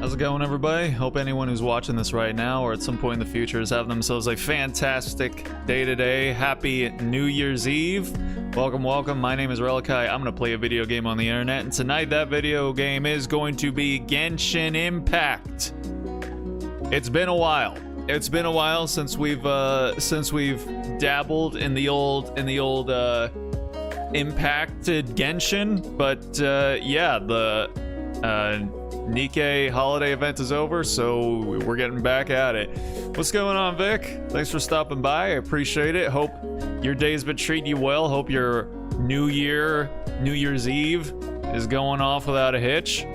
How's it going, everybody? Hope anyone who's watching this right now or at some point in the future is having themselves a fantastic day today. Happy New Year's Eve. Welcome, welcome. My name is Relici. I'm going to play a video game on the internet, and tonight that video game is going to be Genshin Impact. It's been a while. It's been a while since we've dabbled in the old impacted Genshin, but yeah, the Nikkei holiday event is over, so we're getting back at it. What's going on, Vic? Thanks for stopping by. I appreciate it. Hope your day's been treating you well. Hope your New Year's Eve is going off without a hitch.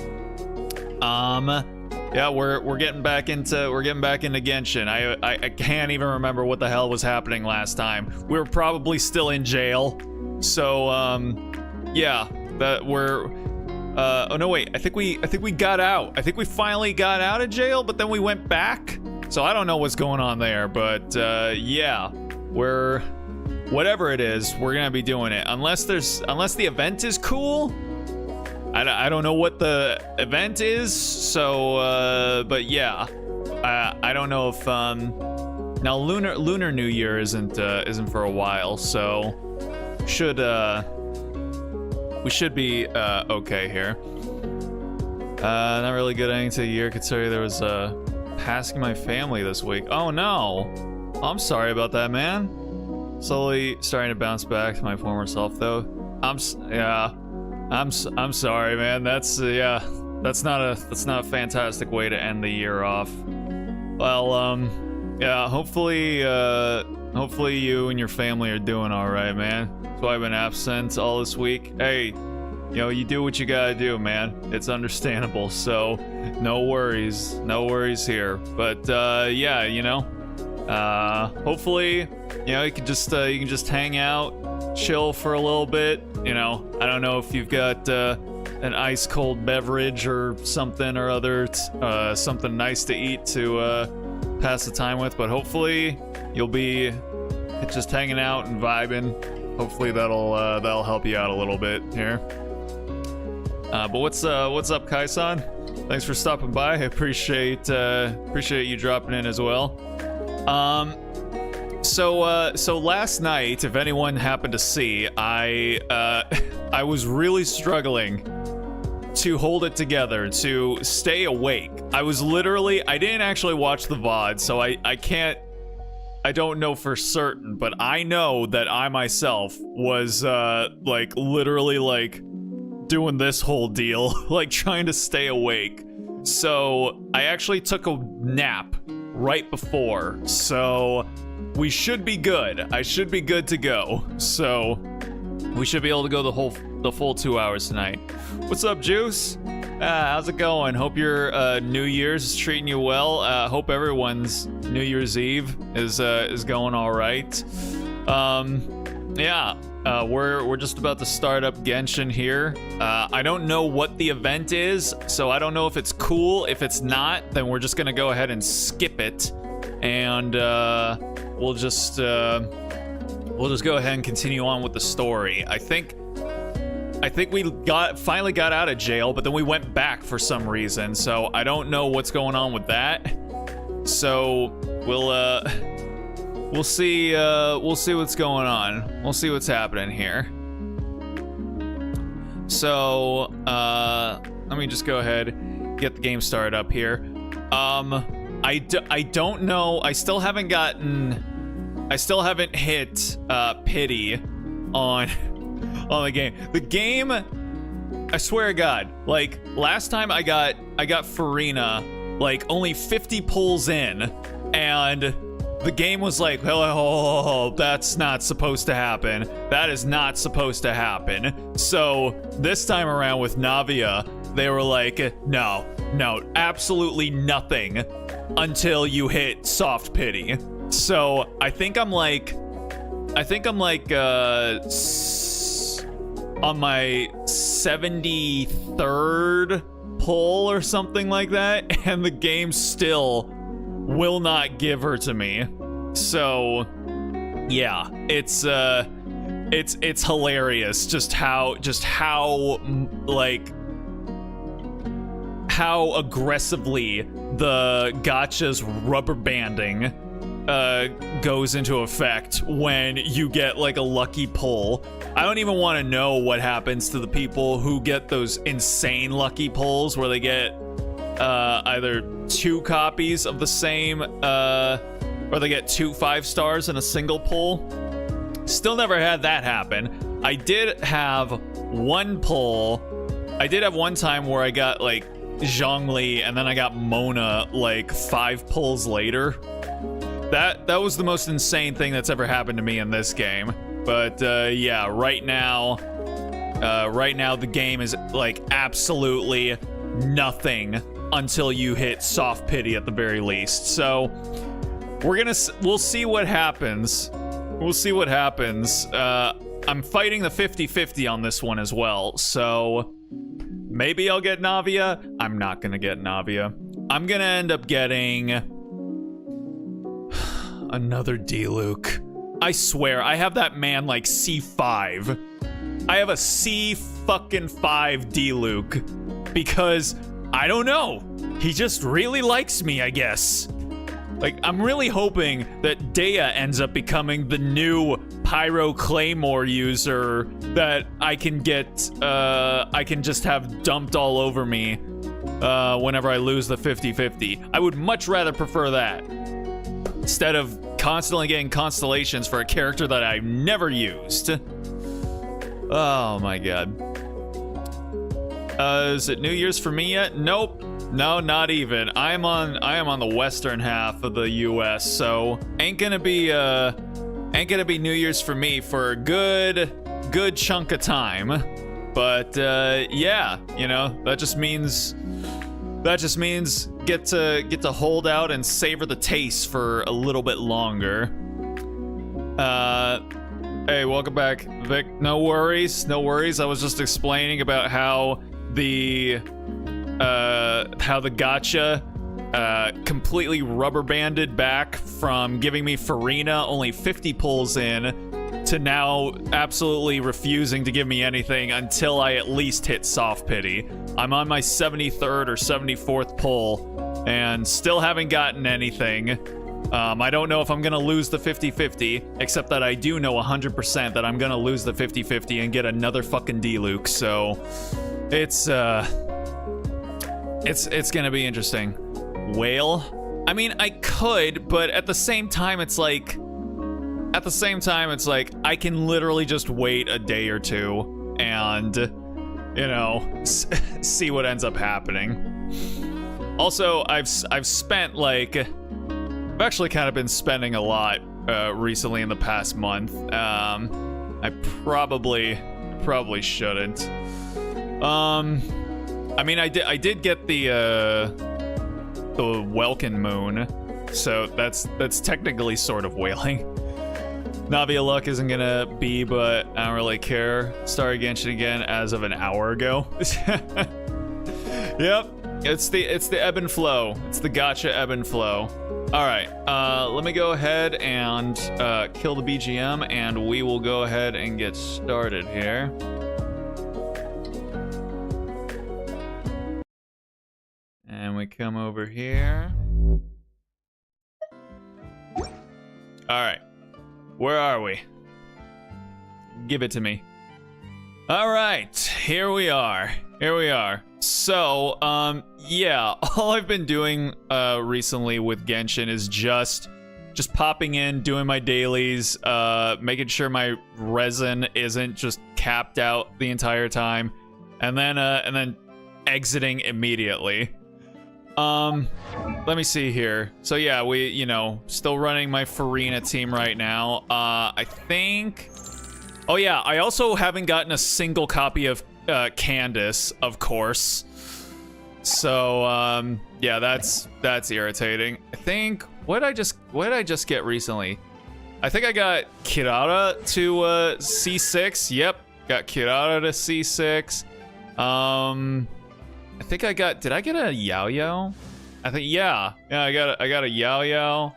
Yeah, we're getting back into Genshin. I can't even remember what the hell was happening last time. We were probably still in jail. So yeah, that we're oh no, wait, I think we got out. I think we finally got out of jail, but then we went back. So I don't know what's going on there, but yeah, whatever it is, we're gonna be doing it. Unless the event is cool. I don't know what the event is, so but yeah, I don't know if now Lunar New Year isn't for a while, so we should be okay here. Not really good ending to the year, considering there was passing my family this week. Oh no, I'm sorry about that, man. Slowly starting to bounce back to my former self, though. I'm sorry, man. That's not a fantastic way to end the year off. Well, yeah, hopefully you and your family are doing all right, man. That's why I've been absent all this week. Hey, you know, you do what you gotta do, man. It's understandable, so no worries here. But yeah, you know, hopefully, you know, you can just hang out, chill for a little bit. You know, I don't know if you've got an ice cold beverage or something or other, something nice to eat to pass the time with, but hopefully you'll be just hanging out and vibing. Hopefully that'll help you out a little bit here. But what's up, Kai-san? Thanks for stopping by. I appreciate you dropping in as well. So last night, if anyone happened to see, I was really struggling to hold it together, to stay awake. I didn't actually watch the VOD, so I don't know for certain, but I know that I myself was like literally like doing this whole deal, like trying to stay awake. So I actually took a nap right before, so we should be good. I should be good to go. So we should be able to go the full 2 hours tonight. What's up, Juice? How's it going? Hope your New Year's is treating you well. Hope everyone's New Year's Eve is going all right. Yeah, we're just about to start up Genshin here. I don't know what the event is, so I don't know if it's cool. If it's not, then we're just gonna go ahead and skip it, and we'll just go ahead and continue on with the story. I think we finally got out of jail, but then we went back for some reason. So I don't know what's going on with that. So we'll see what's going on. We'll see what's happening here. So let me just go ahead, get the game started up here. I don't know. I still haven't hit pity on the game. The game, I swear to God, like last time I got Farina like only 50 pulls in, and the game was like, oh, that's not supposed to happen. That is not supposed to happen. So this time around with Navia, they were like, no, absolutely nothing until you hit soft pity. So I think I'm like on my 73rd pull or something like that, and the game still will not give her to me. So yeah, it's hilarious just how how aggressively the gacha's rubber banding goes into effect when you get like a lucky pull. I don't even want to know what happens to the people who get those insane lucky pulls where they get either 2 copies of the same or they get 2 5-stars in a single pull. Still never had that happen. I did have one pull. I did have one time where I got like Zhongli and then I got Mona like 5 pulls later. That was the most insane thing that's ever happened to me in this game. But yeah, right now the game is like absolutely nothing until you hit soft pity at the very least. So we'll see what happens. We'll see what happens. I'm fighting the 50-50 on this one as well. So maybe I'll get Navia. I'm not gonna get Navia. I'm gonna end up getting another D-Luke. I swear, I have that man like C5. I have a C-fucking-5 D-Luke. Because, I don't know. He just really likes me, I guess. Like, I'm really hoping that Dea ends up becoming the new Pyro Claymore user that I can get, I can just have dumped all over me whenever I lose the 50-50. I would much rather prefer that instead of constantly getting constellations for a character that I've never used. Oh my god. Is it New Year's for me yet? Nope. No, not even. I am on the western half of the US, so ain't gonna be New Year's for me for a good chunk of time. But yeah, you know, that just means get to hold out and savor the taste for a little bit longer. Hey, welcome back, Vic. No worries. I was just explaining about how the gacha completely rubber banded back from giving me Farina only 50 pulls in to now absolutely refusing to give me anything until I at least hit soft pity. I'm on my 73rd or 74th pull and still haven't gotten anything. I don't know if I'm gonna lose the 50-50, except that I do know 100% that I'm gonna lose the 50-50 and get another fucking D-Luke, so it's gonna be interesting. Whale? I mean, I could, but at the same time, it's like, I can literally just wait a day or two and, you know, see what ends up happening. Also, I've spent like, I've actually kind of been spending a lot recently in the past month. I probably shouldn't. I mean, I did get the Welkin Moon, so that's technically sort of whaling. Navia luck isn't gonna be, but I don't really care. Started Genshin again as of an hour ago. Yep, it's the ebb and flow. It's the gacha ebb and flow. All right, let me go ahead and kill the BGM, and we will go ahead and get started here. And we come over here. All right, where are we? Give it to me. All right, here we are. So, yeah, all I've been doing recently with Genshin is just popping in, doing my dailies, making sure my resin isn't just capped out the entire time, and then exiting immediately. Let me see here. So yeah, we, you know, still running my Farina team right now. I think, oh yeah, I also haven't gotten a single copy of Candace, of course. So yeah, that's irritating. I think, what did I just get recently? I think I got Kirara to C6. Yep, got Kirara to C6. I think I got, did I get a Yao Yao? I think, yeah, I got a Yao Yao.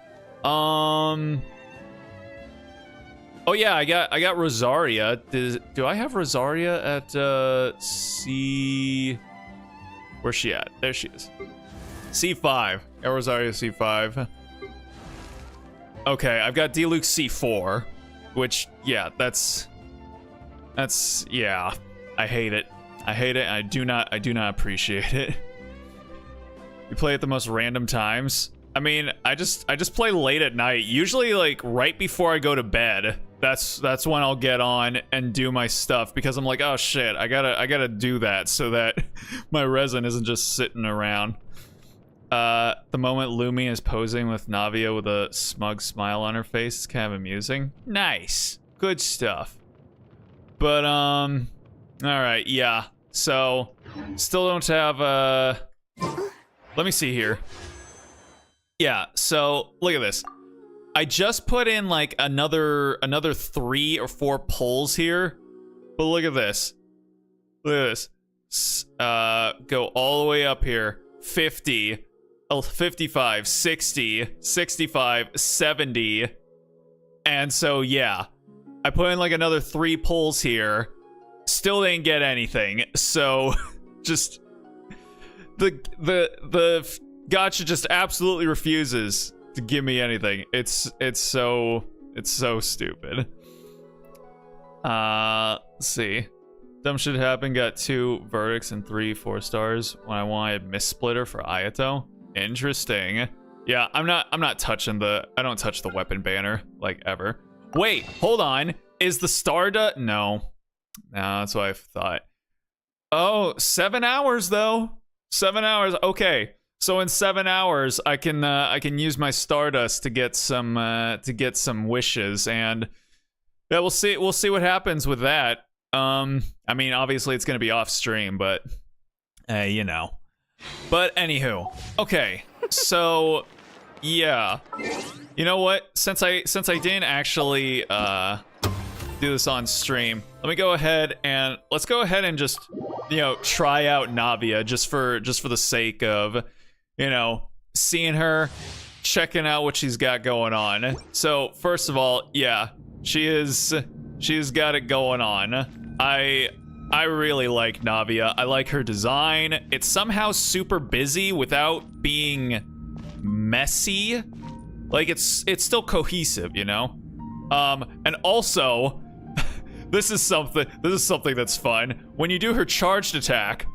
Oh yeah, I got Rosaria. Do I have Rosaria at C? Where's she at? There she is. C5. Rosario C5. Okay, I've got Diluc C4, which, yeah, that's, yeah, I hate it. I hate it, and I do not appreciate it. You play at the most random times. I mean, I just play late at night, usually like right before I go to bed. That's when I'll get on and do my stuff, because I'm like, oh shit, I gotta do that so that my resin isn't just sitting around. The moment Lumi is posing with Navia with a smug smile on her face is kind of amusing. Nice. Good stuff. But, alright, yeah. So, still don't have, let me see here. Yeah, so, look at this. I just put in, like, another 3 or 4 pulls here. But look at this. Look at this. Go all the way up here. 50. 55, 60, 65, 70. And so, yeah. I put in, like, another 3 pulls here. Still didn't get anything. So, just... The gacha just absolutely refuses to give me anything. It's so stupid. Let's see. Dumb shit happened. Got 2 verdicts and 3 4-stars when I wanted Miss Splitter for Ayato. Interesting. Yeah, I'm not touching I don't touch the weapon banner like ever. Wait, hold on. Is the Stardust? No, that's what I thought. Oh, 7 hours though. 7 hours. Okay. So in 7 hours, I can use my Stardust to get some wishes, and yeah, we'll see what happens with that. I mean, obviously it's gonna be off stream, but you know. But anywho, okay. So yeah, you know what? Since I didn't actually do this on stream, let me go ahead and let's go ahead and just, you know, try out Navia just for the sake of, you know, seeing her, checking out what she's got going on. So first of all, yeah, she's got it going on. I really like Navia. I like her design. It's somehow super busy without being messy. Like it's still cohesive, you know? And also, this is something that's fun. When you do her charged attack,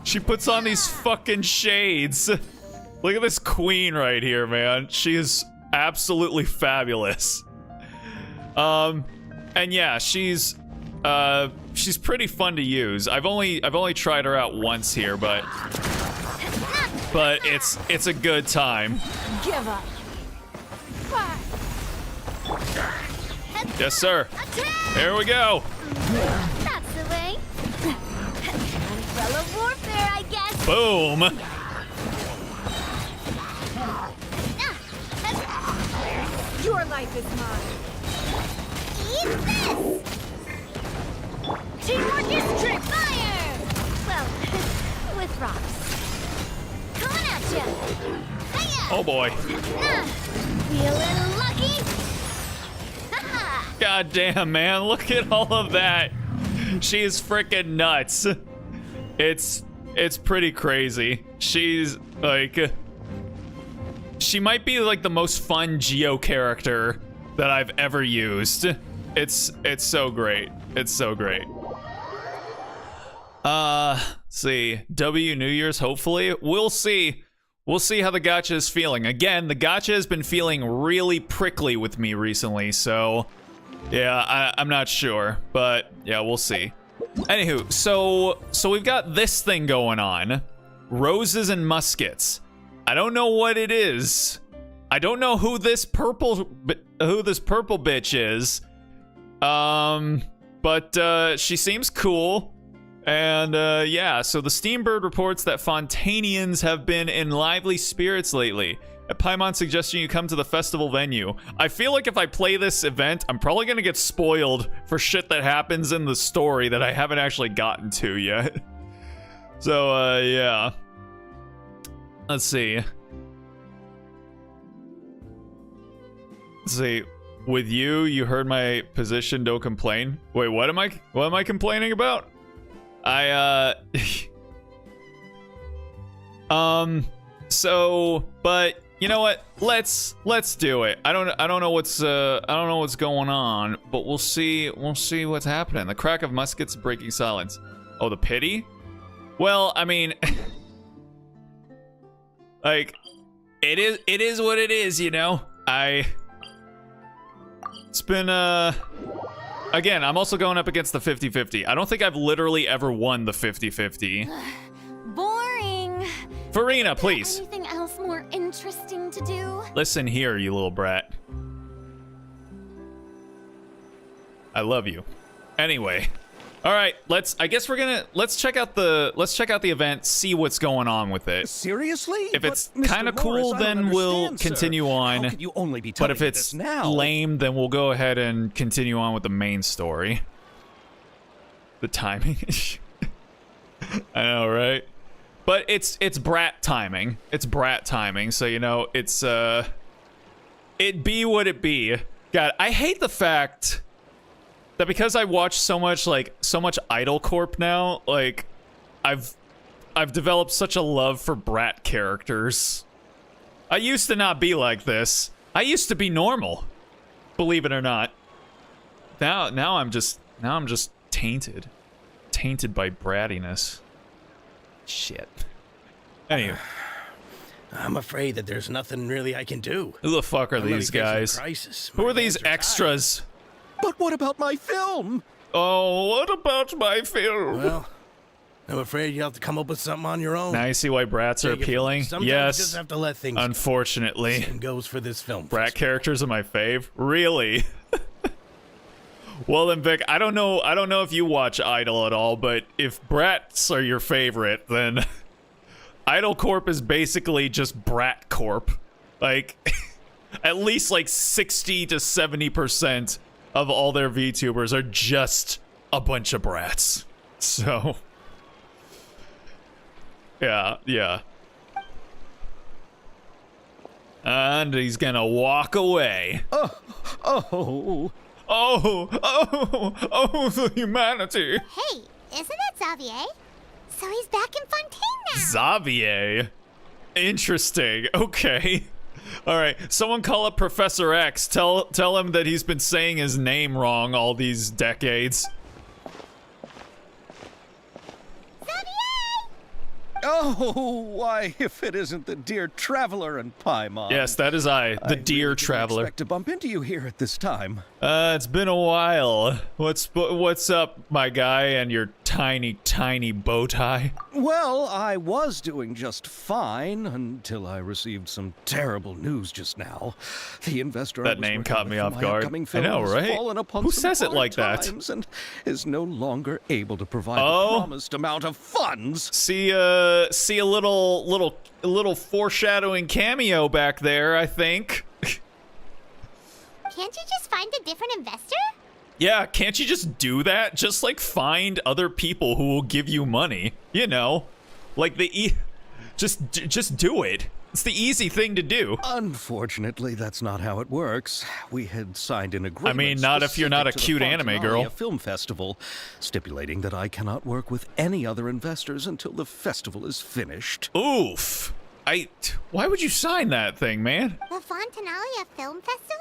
she puts on these fucking shades. Look at this queen right here, man. She is absolutely fabulous. And yeah, she's pretty fun to use. I've only tried her out once here, but it's a good time. Give up. Yes, sir. Here we go. That's the way. Umbrella warfare, I guess. Boom. Your life is mine. Eat this! Teamwork is trick fire! Well, with rocks. Coming at you. Hiya! Oh boy. Feeling lucky? God damn, man. Look at all of that. She is freaking nuts. It's pretty crazy. She's like, she might be like the most fun Geo character that I've ever used. It's so great. It's so great. Let's see. W New Year's, hopefully. We'll see. We'll see how the gacha is feeling. Again, the gacha has been feeling really prickly with me recently, so yeah, I'm not sure, but yeah, we'll see. Anywho, so we've got this thing going on. Roses and muskets. I don't know what it is. I don't know who this purple bitch is. But she seems cool. And yeah, so the Steambird reports that Fontanians have been in lively spirits lately. At Paimon's suggestion, you come to the festival venue. I feel like if I play this event, I'm probably gonna get spoiled for shit that happens in the story that I haven't actually gotten to yet. So, yeah. Let's see. Let's see. With you heard my position, don't complain. Wait, what am I complaining about? So, but you know what? Let's do it. I don't know what's going on, but we'll see what's happening. The crack of muskets breaking silence. Oh, the pity? Well, I mean, like, it is what it is, you know? It's been, again, I'm also going up against the 50-50. I don't think I've literally ever won the 50-50. Boring. Farina, please. Anything else more interesting to do? Listen here, you little brat. I love you. Anyway. All right, let's check out the event, see what's going on with it. Seriously? If it's kind of cool, then we'll continue on. How could you only be But if telling me it's this now? lame, then we'll go ahead and continue on with the main story. The timing. I know, right? But it's brat timing. It's brat timing, so you know, it's it be what it be. God, I hate the fact that because I watch so much Idol Corp now, like I've developed such a love for brat characters. I used to not be like this. I used to be normal, believe it or not. Now I'm just tainted by brattiness. Shit. Anyway, I'm afraid that there's nothing really I can do. who the fuck are I'm really these facing a guys? crisis. Who My are these hands tied. extras? But what about my film? Oh, what about my film? Well, I'm afraid you'll have to come up with something on your own. Now you see why brats are Take it from me. appealing? Sometimes Yes. you just have to let things Unfortunately. Same goes for this film. Brat characters are my fave. Really? Well then, Vic, I don't know if you watch Idol at all, but if brats are your favorite, then Idol Corp is basically just Brat Corp. Like, at least like 60 to 70% of all their VTubers are just a bunch of brats. So, yeah. And he's gonna walk away. Oh, the humanity. Hey, isn't that Xavier? So he's back in Fontaine now. Xavier. Interesting. Okay. All right. Someone call up Professor X. Tell him that he's been saying his name wrong all these decades. oh, why, if it isn't the dear traveler and Paimon. Yes, that is I, the dear really traveler. didn't expect to bump into you here at this time. It's been a while. What's up, my guy, and your tiny bow tie? Well, I was doing just fine until I received some terrible news just now. The investor That I was name working caught with me for off my guard. upcoming I film know, has right? fallen upon Who some says it hard like that? times and is no longer able to provide Oh. the promised amount of funds. See a little foreshadowing cameo back there, I think. Can't you just find a different investor? Yeah, can't you just do that? Just like find other people who will give you money, you know? Like just do it. It's the easy thing to do. Unfortunately, that's not how it works. We had signed an agreement. I mean, not if you're not a specific to the cute anime Fontanalia girl. Film Festival, stipulating that I cannot work with any other investors until the festival is finished. Oof. Why would you sign that thing, man? The Fontanalia Film Festival?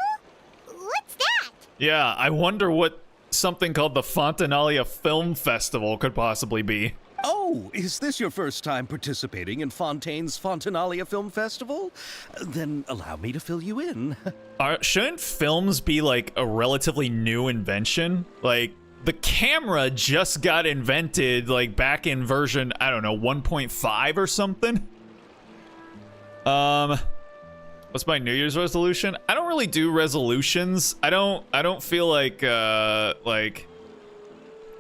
What's that? Yeah, I wonder what something called the Fontanalia Film Festival could possibly be. Oh, is this your first time participating in Fontaine's Fontanalia Film Festival? Then allow me to fill you in. Shouldn't films be like a relatively new invention? Like, the camera just got invented like back in version, I don't know, 1.5 or something? What's my New Year's resolution? I don't really do resolutions. I don't feel like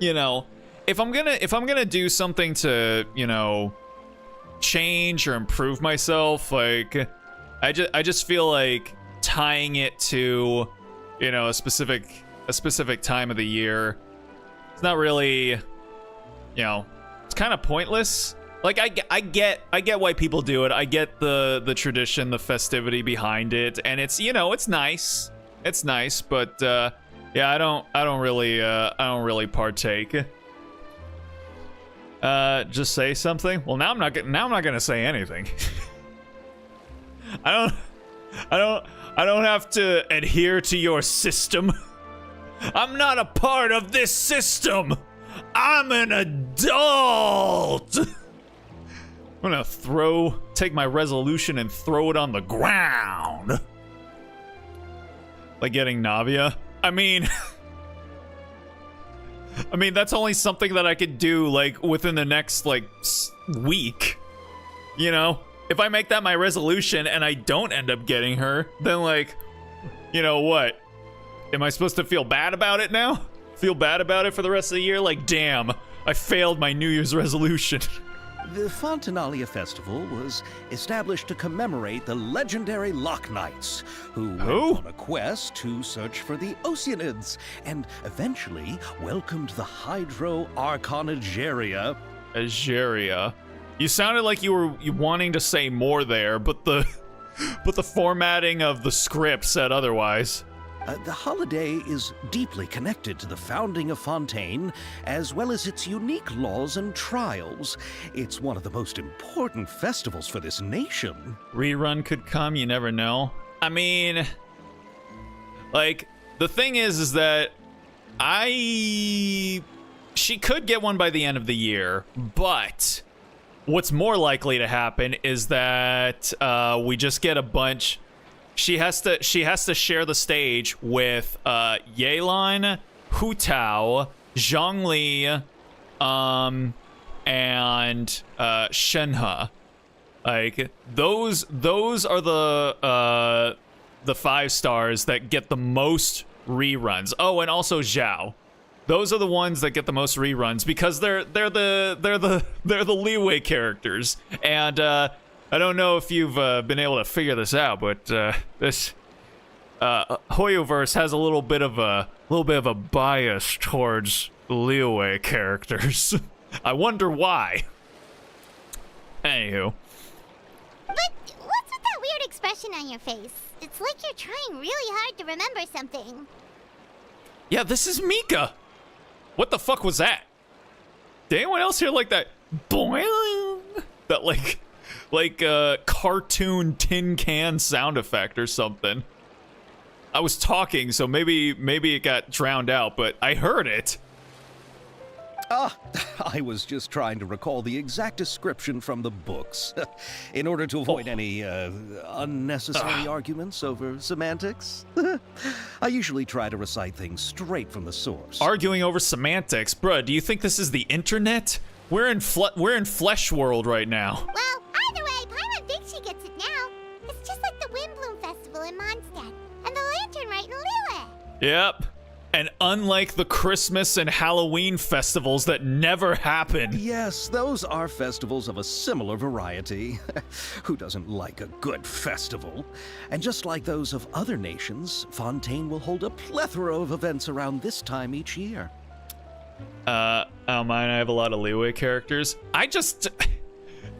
you know, if I'm gonna do something to, you know, change or improve myself, like I just feel like tying it to, you know, a specific time of the year. It's not really, you know, it's kind of pointless. Like I get why people do it. I get the tradition, the festivity behind it, and it's, you know, it's nice. It's nice, but yeah, I don't really partake. Just say something? Well, now I'm not gonna say anything. I don't have to adhere to your system. I'm not a part of this system. I'm an adult. I'm gonna take my resolution and throw it on the ground. Like getting Navia. I mean, that's only something that I could do, like, within the next, like, week. You know? If I make that my resolution and I don't end up getting her, then, like, you know what? Am I supposed to feel bad about it now? Feel bad about it for the rest of the year? Like, damn, I failed my New Year's resolution. The Fontinalia Festival was established to commemorate the legendary Loch Knights, who went on a quest to search for the Oceanids, and eventually welcomed the Hydro Archon Ageria. Ageria. You sounded like you were wanting to say more there, but the formatting of the script said otherwise. The holiday is deeply connected to the founding of Fontaine, as well as its unique laws and trials. It's one of the most important festivals for this nation. Rerun could come, you never know. I mean, like, the thing is that she could get one by the end of the year, but what's more likely to happen is that we just get a bunch. She has to share the stage with Yelan, Hu Tao, Zhongli, and Shenhe. Like, those are the 5 stars that get the most reruns. Oh, and also Zhao. Those are the ones that get the most reruns because they're the Liyue characters. And I don't know if you've been able to figure this out, but this Hoyoverse has a little bit of a bias towards Liyue characters. I wonder why. Anywho. But what's with that weird expression on your face? It's like you're trying really hard to remember something. Yeah, this is Mika. What the fuck was that? Did anyone else hear like that boing? That like cartoon tin can sound effect or something. I was talking, so maybe it got drowned out, but I heard it. I was just trying to recall the exact description from the books, in order to avoid any unnecessary arguments over semantics. I usually try to recite things straight from the source. Arguing over semantics, bruh. Do you think this is the internet? We're in Flesh World right now. Well, either way, Paimon thinks she gets it now. It's just like the Windbloom Festival in Mondstadt, and the Lantern Rite in Liyue. Yep. And unlike the Christmas and Halloween festivals that never happen. Yes, those are festivals of a similar variety. Who doesn't like a good festival? And just like those of other nations, Fontaine will hold a plethora of events around this time each year. I don't mind, I have a lot of Liyue characters.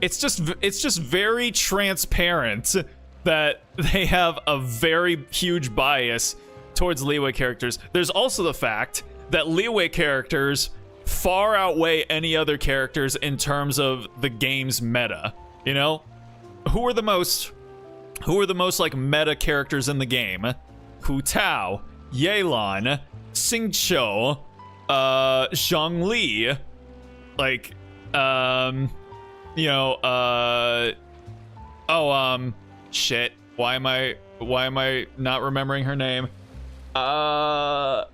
It's just very transparent that they have a very huge bias towards Liyue characters. There's also the fact that Liyue characters far outweigh any other characters in terms of the game's meta. You know? Who are the most like meta characters in the game? Hu Tao, Yelan, Xingqiu, Zhongli, like, shit. Why am I not remembering her name? No,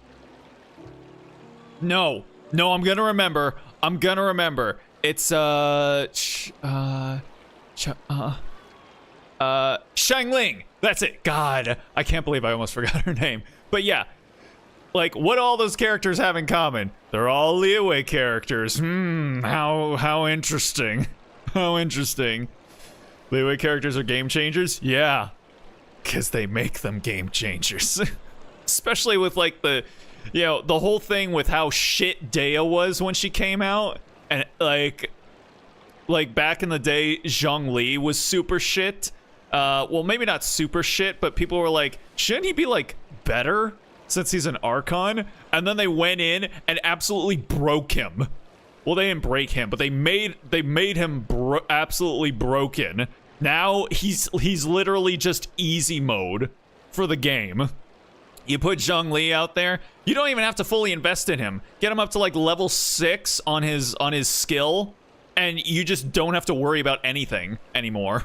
I'm gonna remember. It's, Shangling. That's it. God, I can't believe I almost forgot her name. But yeah, like, what all those characters have in common? They're all Liyue characters. How interesting. How interesting. Liyue characters are game changers? Yeah, because they make them game changers. Especially with, like, the whole thing with how shit Dea was when she came out. And, like back in the day, Zhongli was super shit. Well, maybe not super shit, but people were like, shouldn't he be, like, better since he's an Archon? And then they went in and absolutely broke him. Well, they didn't break him, but they made him absolutely broken. Now he's literally just easy mode for the game. You put Zhongli out there, you don't even have to fully invest in him. Get him up to like level 6 on his skill, and you just don't have to worry about anything anymore.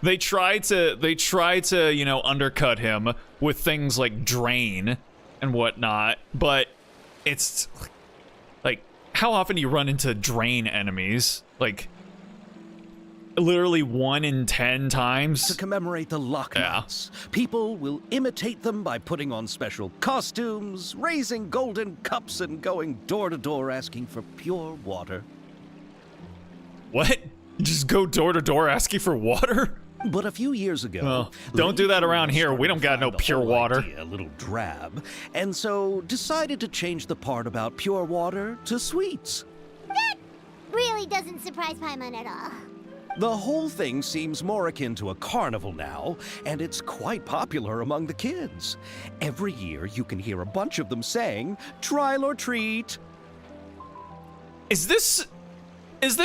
They try to, you know, undercut him with things like drain and whatnot, but it's like, how often do you run into drain enemies? Like, literally 1 in 10 times. To commemorate the Loch Nights, people will imitate them by putting on special costumes, raising golden cups, and going door to door asking for pure water. What? You just go door to door asking for water? But a few years ago, well, don't do that around here. We don't got no pure water. A little drab, and so decided to change the part about pure water to sweets. That really doesn't surprise Paimon at all. The whole thing seems more akin to a carnival now, and it's quite popular among the kids. Every year, you can hear a bunch of them saying, "Trial or treat." Is this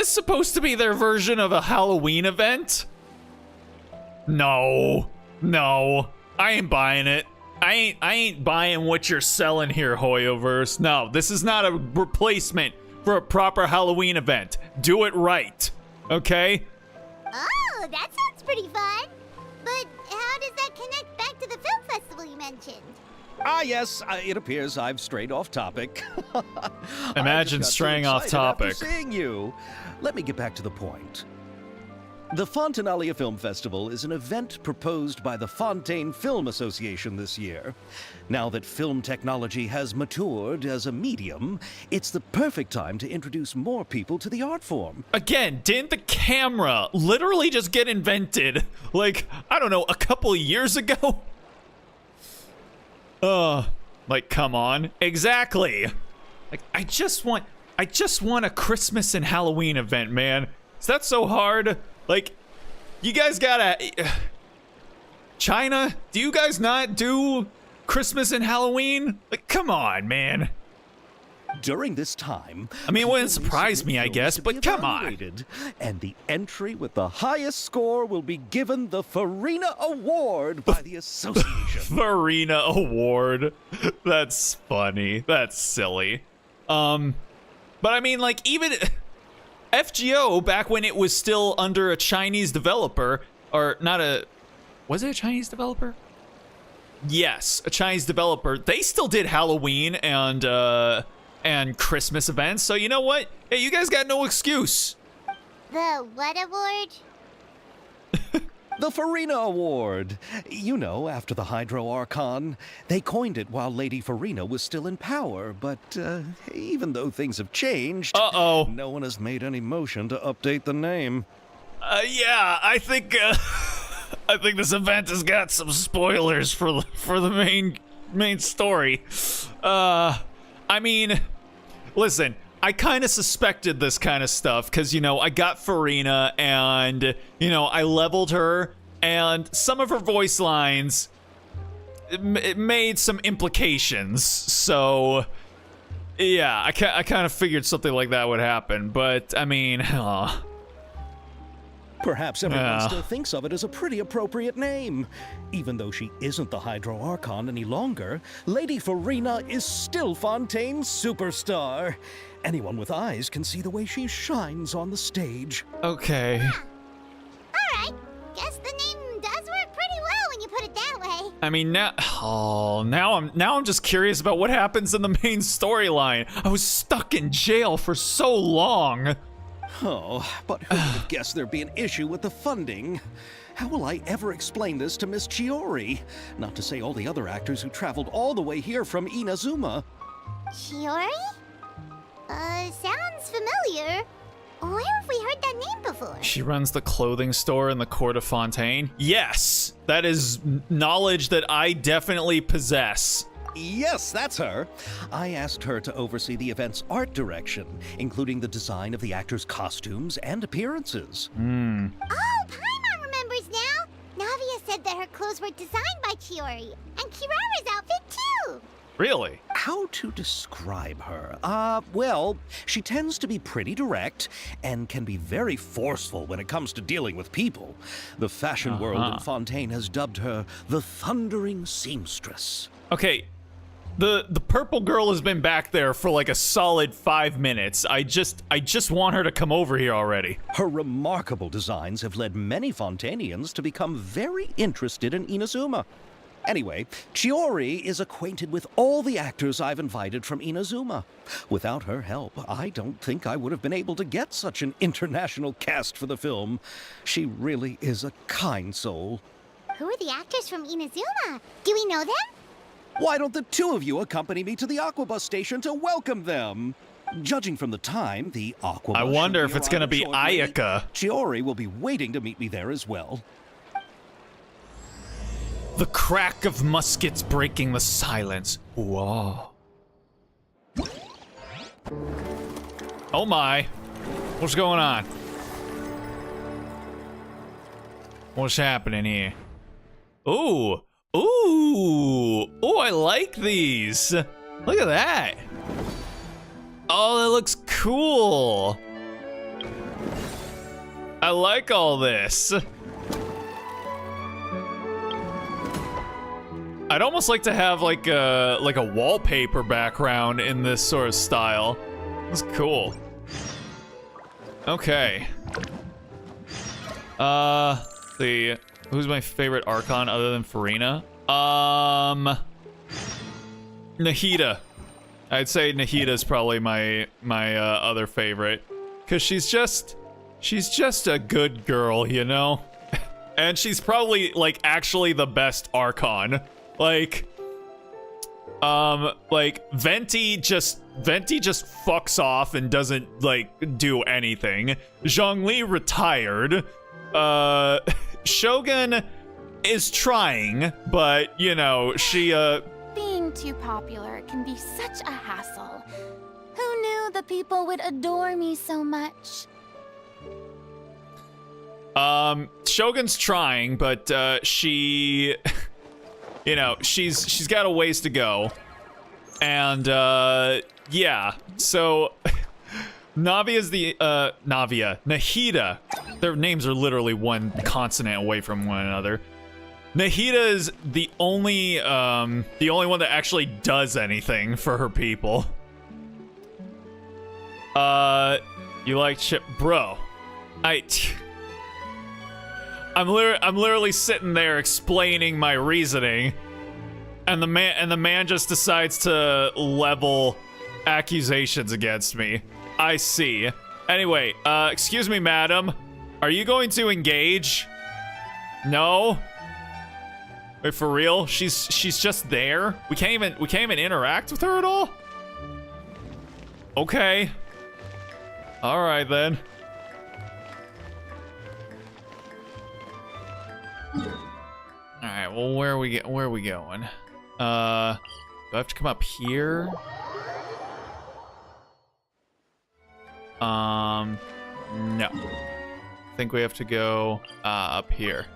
supposed to be their version of a Halloween event? No, I ain't buying it. I ain't buying what you're selling here, Hoyoverse. No, this is not a replacement for a proper Halloween event. Do it right, okay? Oh, that sounds pretty fun. But how does that connect back to the film festival you mentioned? Ah, yes, it appears I've strayed off topic. Imagine straying off topic. Seeing you. Let me get back to the point. The Fontanalia Film Festival is an event proposed by the Fontaine Film Association this year. Now that film technology has matured as a medium, it's the perfect time to introduce more people to the art form. Again, didn't the camera literally just get invented, like, I don't know, a couple years ago? Like, come on. Exactly. Like, I just want a Christmas and Halloween event, man. Is that so hard? Like, you guys gotta... China, do you guys not do Christmas and Halloween? Like, come on, man. During this time... I mean, it wouldn't surprise me, I guess, but come on. And the entry with the highest score will be given the Farina Award by the association. Farina Award. That's funny. That's silly. But I mean, like, even... FGO, back when it was still under a Chinese developer, or not a... Was it a Chinese developer? Yes, a Chinese developer. They still did Halloween and Christmas events, so you know what? Hey, you guys got no excuse. The what award? The Farina Award. You know, after the Hydro Archon. They coined it while Lady Farina was still in power, but even though things have changed, no one has made any motion to update the name. Yeah, I think this event has got some spoilers for the main story. I mean, listen, I kind of suspected this kind of stuff because, you know, I got Farina and, you know, I leveled her and some of her voice lines, it made some implications. So, yeah, I kind of figured something like that would happen. But, I mean, Perhaps everyone still thinks of it as a pretty appropriate name. Even though she isn't the Hydro Archon any longer, Lady Farina is still Fontaine's superstar. Anyone with eyes can see the way she shines on the stage. Okay. All right. Guess the name does work pretty well when you put it that way. I mean, now I'm just curious about what happens in the main storyline. I was stuck in jail for so long. Oh, but who would have guessed there'd be an issue with the funding? How will I ever explain this to Miss Chiori? Not to say all the other actors who traveled all the way here from Inazuma. Chiori? Sounds familiar. Where have we heard that name before? She runs the clothing store in the court of Fontaine. Yes, that is knowledge that I definitely possess. Yes, that's her. I asked her to oversee the event's art direction, including the design of the actors' costumes and appearances. Oh, Paimon remembers now. Navia said that her clothes were designed by Chiori, and Kirara's outfit too. Really? how to describe her? Well, she tends to be pretty direct and can be very forceful when it comes to dealing with people. The fashion world in Fontaine has dubbed her the Thundering Seamstress. Okay, the purple girl has been back there for like a solid 5 minutes. I just want her to come over here already. Her remarkable designs have led many Fontainians to become very interested in Inazuma. Anyway, Chiori is acquainted with all the actors I've invited from Inazuma. Without her help, I don't think I would have been able to get such an international cast for the film. She really is a kind soul. Who are the actors from Inazuma? Do we know them? Why don't the two of you accompany me to the Aquabus station to welcome them? Judging from the time, the Aquabus... I wonder should if it's gonna be arriving shortly. Ayaka. Chiori will be waiting to meet me there as well. The crack of muskets breaking the silence. Whoa. Oh my. What's going on? What's happening here? Ooh. Ooh. Oh, I like these. Look at that. Oh, that looks cool. I like all this. I'd almost like to have like a wallpaper background in this sort of style. It's cool. Okay. See, who's my favorite Archon other than Farina? Nahida. I'd say Nahida's probably my other favorite, cause she's just a good girl, you know? And she's probably like actually the best Archon. Like Venti just fucks off and doesn't like do anything. Zhongli retired. Shogun is trying, but you know, she Being too popular can be such a hassle. Who knew the people would adore me so much? Shogun's trying, but she you know, she's got a ways to go. And yeah. So Navia's the Nahida. Their names are literally one consonant away from one another. Nahida is the only one that actually does anything for her people. You like chip, bro? I'm literally sitting there explaining my reasoning, and the man just decides to level accusations against me. I see. Anyway, excuse me, madam. Are you going to engage? No? Wait, for real? She's just there? We can't even interact with her at all? Okay. All right then. All right. Well, where are we going? Do I have to come up here? No. I think we have to go up here.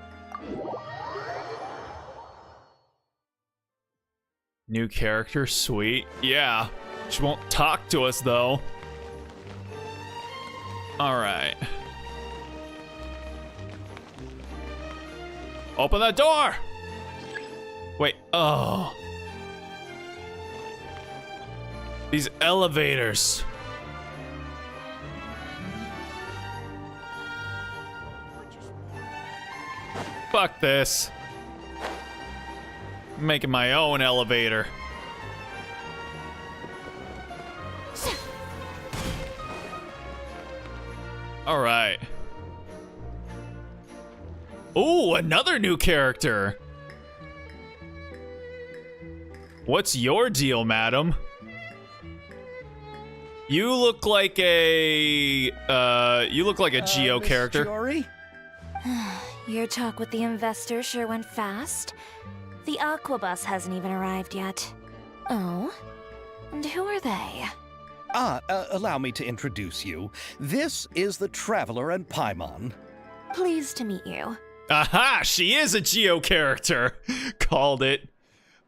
New character, sweet. Yeah. She won't talk to us though. All right. Open that door! Wait, oh. These elevators. Fuck this. I'm making my own elevator. All right. Ooh, another new character. What's your deal, madam? You look like a Geo character. Chiori? Your talk with the investor sure went fast. The Aquabus hasn't even arrived yet. Oh? And who are they? Allow me to introduce you. This is the Traveler and Paimon. Pleased to meet you. Aha! She is a Geo character. Called it.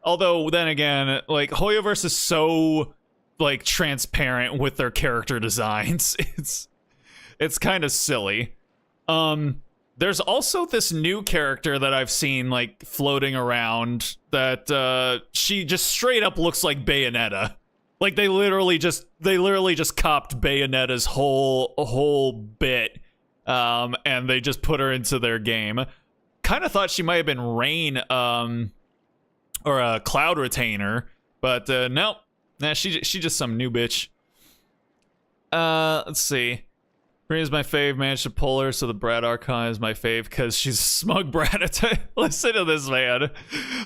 Although, then again, like, Hoyoverse is so, like, transparent with their character designs. It's kind of silly. There's also this new character that I've seen, like, floating around that, she just straight up looks like Bayonetta. Like, they literally just copped Bayonetta's whole bit, and they just put her into their game. Kind of thought she might have been Rain, or a Cloud Retainer, but nope. Nah, she just some new bitch. Let's see. Rina's my fave, managed to pull her, so the Brat Archon is my fave because she's a smug brat. Listen to this, man.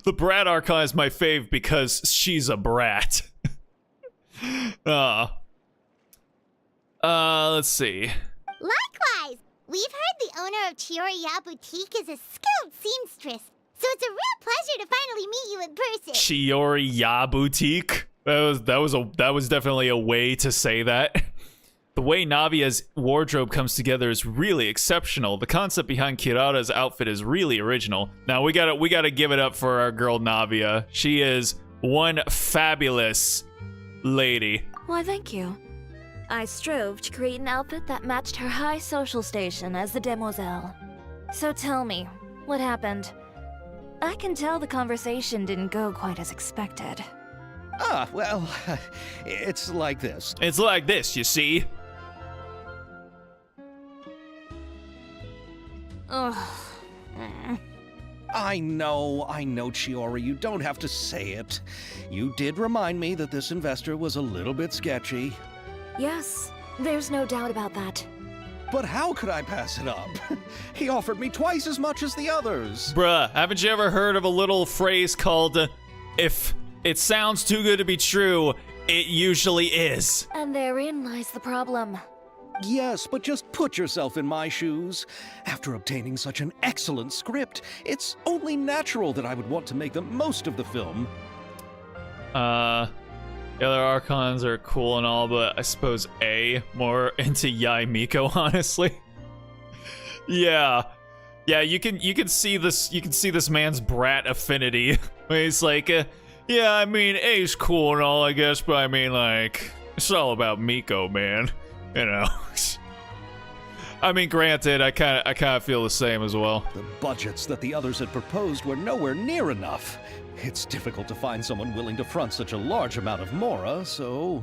The Brat Archon is my fave because she's a brat. Let's see. Likewise, we've heard the owner of Chioriya Boutique is a skilled seamstress, so it's a real pleasure to finally meet you in person. Chioriya Boutique? That was definitely a way to say that. The way Navia's wardrobe comes together is really exceptional. The concept behind Kirara's outfit is really original. Now we gotta give it up for our girl Navia. She is one fabulous lady. Why, thank you. I strove to create an outfit that matched her high social station as the demoiselle. So tell me, what happened? I can tell the conversation didn't go quite as expected. Ah, well, it's like this. It's like this, you see. Ugh. I know, Chiori, you don't have to say it. You did remind me that this investor was a little bit sketchy. Yes, there's no doubt about that. But how could I pass it up? He offered me twice as much as the others. Bruh, haven't you ever heard of a little phrase called, if it sounds too good to be true, it usually is? And therein lies the problem. Yes, but just put yourself in my shoes. After obtaining such an excellent script, it's only natural that I would want to make the most of the film. The other Archons are cool and all, but I suppose more into Yai Miko, honestly. Yeah, you can see this man's brat affinity. Where he's like, yeah, I mean, A's cool and all, I guess, but I mean, like, it's all about Miko, man. You know. I mean, granted, I kind of feel the same as well. The budgets that the others had proposed were nowhere near enough. It's difficult to find someone willing to front such a large amount of mora, so...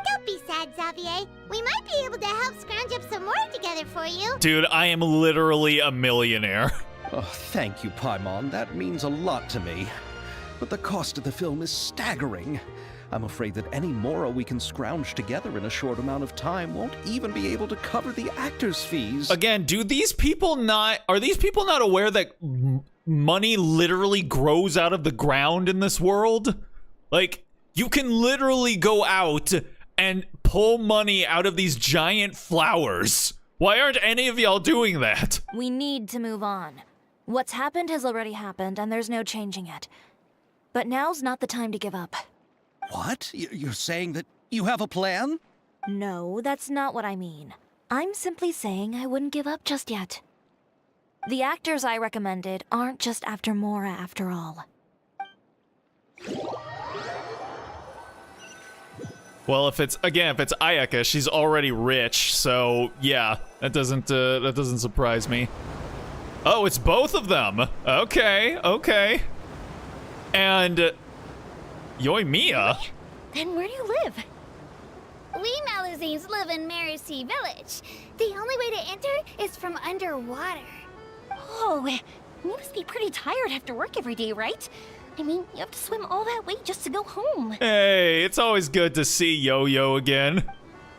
Don't be sad, Xavier. We might be able to help scrounge up some more together for you. Dude, I am literally a millionaire. Oh, thank you, Paimon. That means a lot to me. But the cost of the film is staggering. I'm afraid that any mora we can scrounge together in a short amount of time won't even be able to cover the actors' fees. Again, are these people not aware that money literally grows out of the ground in this world? Like, you can literally go out and pull money out of these giant flowers. Why aren't any of y'all doing that? We need to move on. What's happened has already happened, and there's no changing it. But now's not the time to give up. What? You're saying that you have a plan? No, that's not what I mean. I'm simply saying I wouldn't give up just yet. The actors I recommended aren't just after Mora after all. Well, if it's Ayaka, she's already rich, so yeah, that doesn't surprise me. Oh, it's both of them. Okay. And Yoimiya? Then where do you live? We Malazines live in Marisi Village. The only way to enter is from underwater. Oh, you must be pretty tired after work every day, right? I mean, you have to swim all that way just to go home. Hey, it's always good to see Yo-Yo again.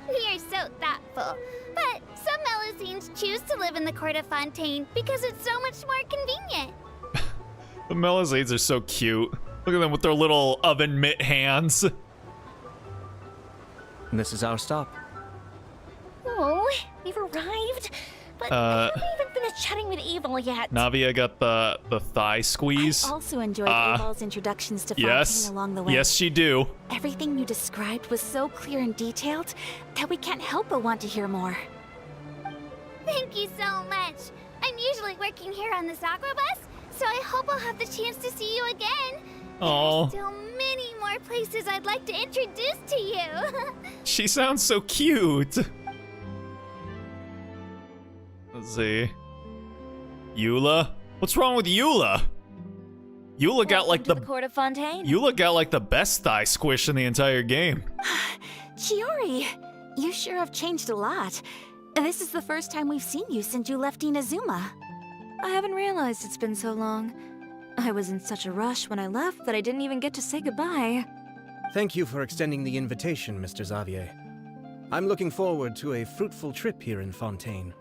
You're so thoughtful. But some Malazines choose to live in the Court of Fontaine because it's so much more convenient. The Melazades are so cute. Look at them with their little oven mitt hands. This is our stop. Oh, we've arrived. But I haven't even finished chatting with Abel yet. Navia got the thigh squeeze. I also enjoyed Abel's introductions to Fontaine Yes. along the way. Yes, she do. Everything you described was so clear and detailed that we can't help but want to hear more. Thank you so much. I'm usually working here on this aqua bus, so I hope I'll have the chance to see you again. Oh, Still many more places I'd like to introduce to you. she sounds so cute. Let's see. Eula? What's wrong with Eula? Eula got like Welcome to the Court of Fontaine. Eula got like the best thigh squish in the entire game. Chiori, you sure have changed a lot. This is the first time we've seen you since you left Inazuma. I haven't realized it's been so long. I was in such a rush when I left that I didn't even get to say goodbye. Thank you for extending the invitation, Mr. Xavier. I'm looking forward to a fruitful trip here in Fontaine.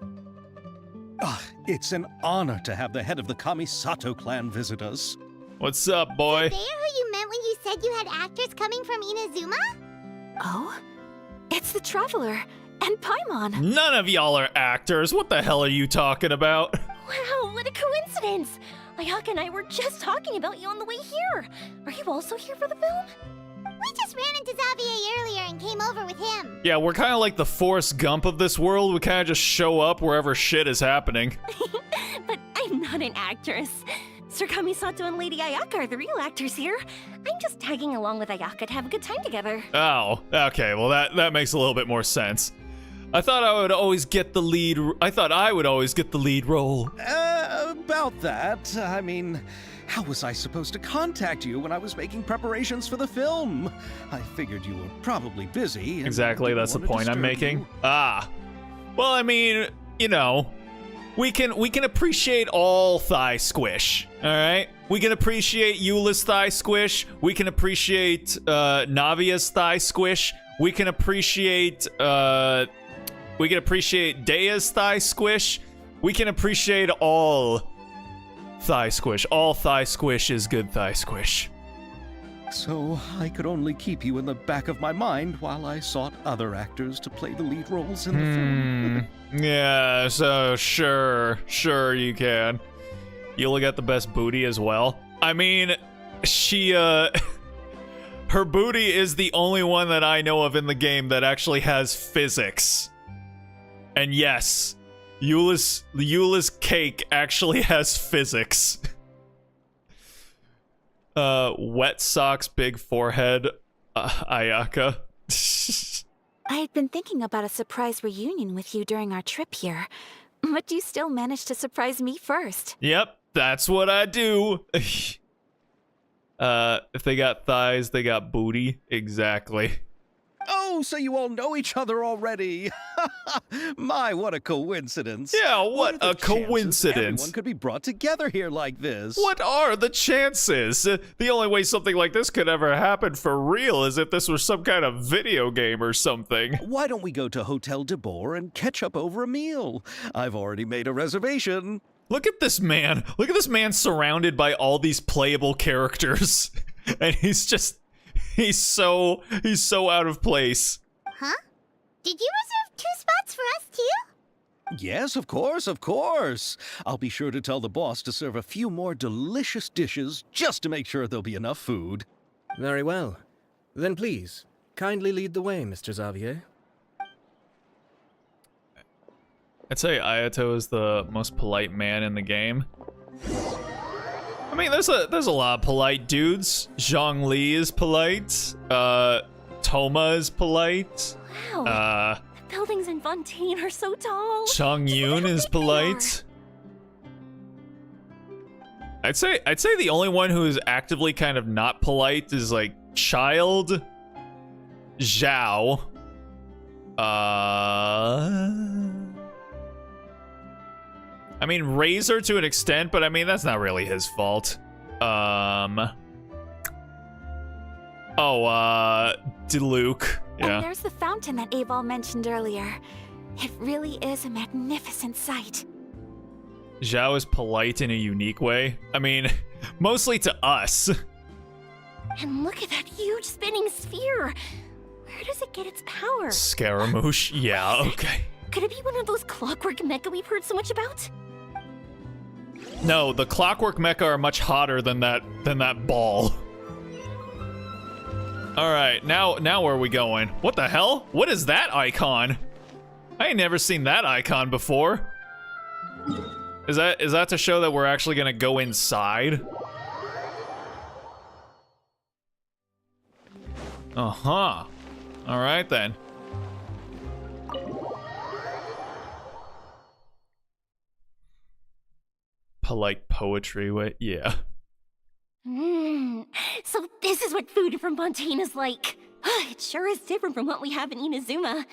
It's an honor to have the head of the Kamisato clan visit us. What's up, boy? They are who you meant when you said you had actors coming from Inazuma? Oh? It's the Traveler and Paimon. None of y'all are actors. What the hell are you talking about? Wow, what a coincidence! Ayaka and I were just talking about you on the way here. Are you also here for the film? We just ran into Xavier earlier and came over with him. Yeah, we're kind of like the Forrest Gump of this world. We kind of just show up wherever shit is happening. But I'm not an actress. Sir Kamisato and Lady Ayaka are the real actors here. I'm just tagging along with Ayaka to have a good time together. Oh, okay. Well, that makes a little bit more sense. I thought I would always get the lead. I thought I would always get the lead role. About that, I mean, how was I supposed to contact you when I was making preparations for the film? I figured you were probably busy. And Exactly, didn't that's the want to point I'm disturb making. you. Ah. Well, I mean, you know, we can appreciate all thigh squish. All right? We can appreciate Eula's thigh squish. We can appreciate Navia's thigh squish. We can appreciate Dea's thigh squish. We can appreciate all thigh squish. All thigh squish is good thigh squish. So I could only keep you in the back of my mind while I sought other actors to play the lead roles in the film. Yeah, so sure you can. Eula got the best booty as well. I mean, she, her booty is the only one that I know of in the game that actually has physics. And yes, Eula's cake actually has physics. Wet socks, big forehead, Ayaka. I had been thinking about a surprise reunion with you during our trip here, but you still managed to surprise me first. Yep, that's what I do. If they got thighs, they got booty. Exactly. Oh, so you all know each other already. My, what a coincidence. Yeah, what are a the chances coincidence. Everyone could be brought together here like this. What are the chances? The only way something like this could ever happen for real is if this was some kind of video game or something. Why don't we go to Hotel de Boer and catch up over a meal? I've already made a reservation. Look at this man. Look at this man surrounded by all these playable characters. And he's so out of place. Huh? Did you reserve 2 spots for us too? Yes, of course, of course. I'll be sure to tell the boss to serve a few more delicious dishes just to make sure there'll be enough food. Very well. Then please, kindly lead the way, Mr. Xavier. I'd say Ayato is the most polite man in the game. I mean, there's a lot of polite dudes. Zhongli is polite. Toma is polite. Wow, the buildings in Fontaine are so tall. Chung Just look Yoon how is big they polite. I'd say the only one who is actively kind of not polite is like Child, Zhao. I mean, Razor to an extent, but I mean, that's not really his fault. Diluc. Yeah. And there's the fountain that Abel mentioned earlier. It really is a magnificent sight. Zhao is polite in a unique way. I mean, mostly to us. And look at that huge spinning sphere. Where does it get its power? Scaramouche. Yeah, okay. Could it be one of those clockwork mecha we've heard so much about? No, the clockwork mecha are much hotter than that ball. All right, now where are we going? What the hell? What is that icon? I ain't never seen that icon before. Is that to show that we're actually gonna go inside? Uh-huh. All right, then. Polite poetry, wait, yeah. So this is what food from Fontaine is like. It sure is different from what we have in Inazuma.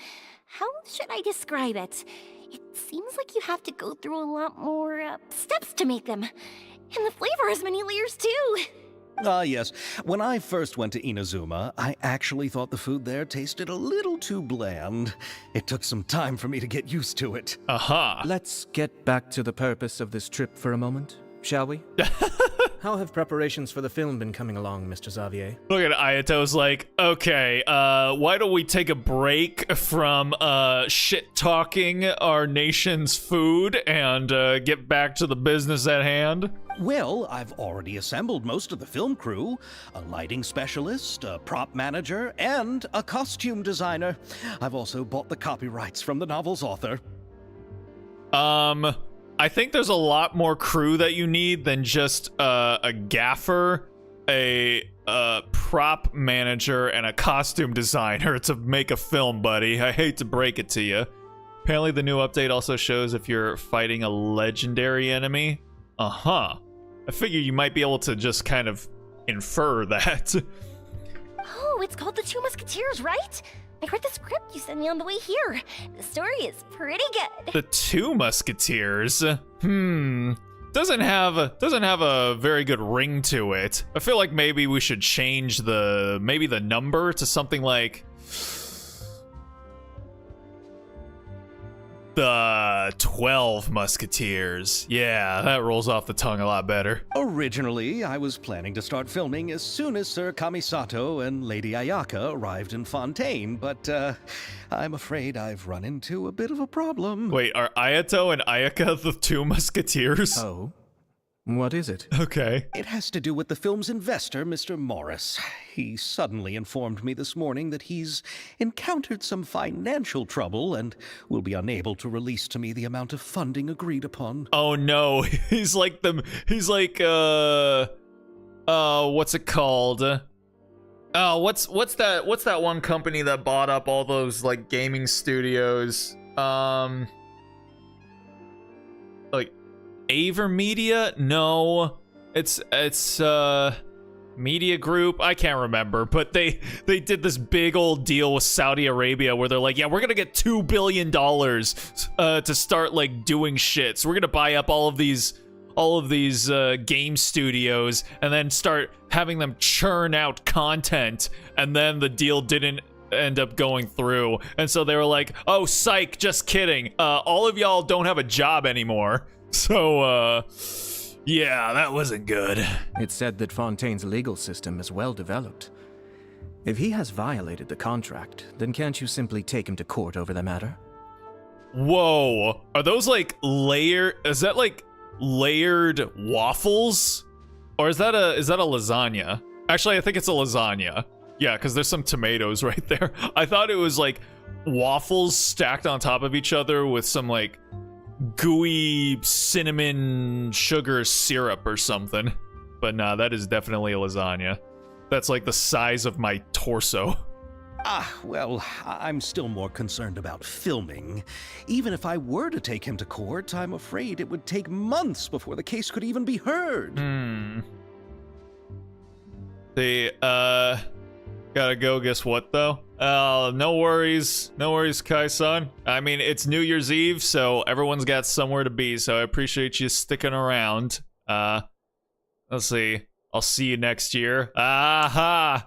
How should I describe it? It seems like you have to go through a lot more steps to make them. And the flavor has many layers too. Ah, yes. When I first went to Inazuma, I actually thought the food there tasted a little too bland. It took some time for me to get used to it. Aha. Let's get back to the purpose of this trip for a moment, shall we? How have preparations for the film been coming along, Mr. Xavier? Look at Ayato's like, okay, why don't we take a break from shit-talking our nation's food and get back to the business at hand? Well, I've already assembled most of the film crew, a lighting specialist, a prop manager, and a costume designer. I've also bought the copyrights from the novel's author. I think there's a lot more crew that you need than just a gaffer, a prop manager, and a costume designer to make a film, buddy. I hate to break it to you. Apparently the new update also shows if you're fighting a legendary enemy. Uh-huh. I figure you might be able to just kind of infer that. Oh, it's called The Two Musketeers, right? I read the script you sent me on the way here. The story is pretty good. The Two Musketeers? Doesn't have a very good ring to it. I feel like maybe we should change the number to something like the 12 Musketeers. Yeah, that rolls off the tongue a lot better. Originally, I was planning to start filming as soon as Sir Kamisato and Lady Ayaka arrived in Fontaine, but I'm afraid I've run into a bit of a problem. Wait, are Ayato and Ayaka the Two Musketeers? Oh? What is it? Okay. It has to do with the film's investor, Mr. Morris. He suddenly informed me this morning that he's encountered some financial trouble and will be unable to release to me the amount of funding agreed upon. Oh no, he's like what's it called? Oh, what's that one company that bought up all those like gaming studios? Like Avermedia? No. It's Media Group. I can't remember, but they did this big old deal with Saudi Arabia where they're like, yeah, we're gonna get $2 billion to start like doing shit. So we're gonna buy up all of these game studios and then start having them churn out content, and then the deal didn't end up going through, and so they were like, oh psych, just kidding, all of y'all don't have a job anymore. So yeah, that wasn't good. It's said that Fontaine's legal system is well developed. If he has violated the contract, then can't you simply take him to court over the matter? Whoa, are those like is that like layered waffles? Or is that a lasagna? Actually, I think it's a lasagna. Yeah, because there's some tomatoes right there. I thought it was like waffles stacked on top of each other with some like gooey cinnamon sugar syrup or something. But nah, that is definitely a lasagna. That's like the size of my torso. Well, I'm still more concerned about filming. Even if I were to take him to court, I'm afraid it would take months before the case could even be heard. They, gotta go, guess what, though? No worries, Kai-san. I mean, it's New Year's Eve, so everyone's got somewhere to be, so I appreciate you sticking around. Let's see. I'll see you next year. Aha!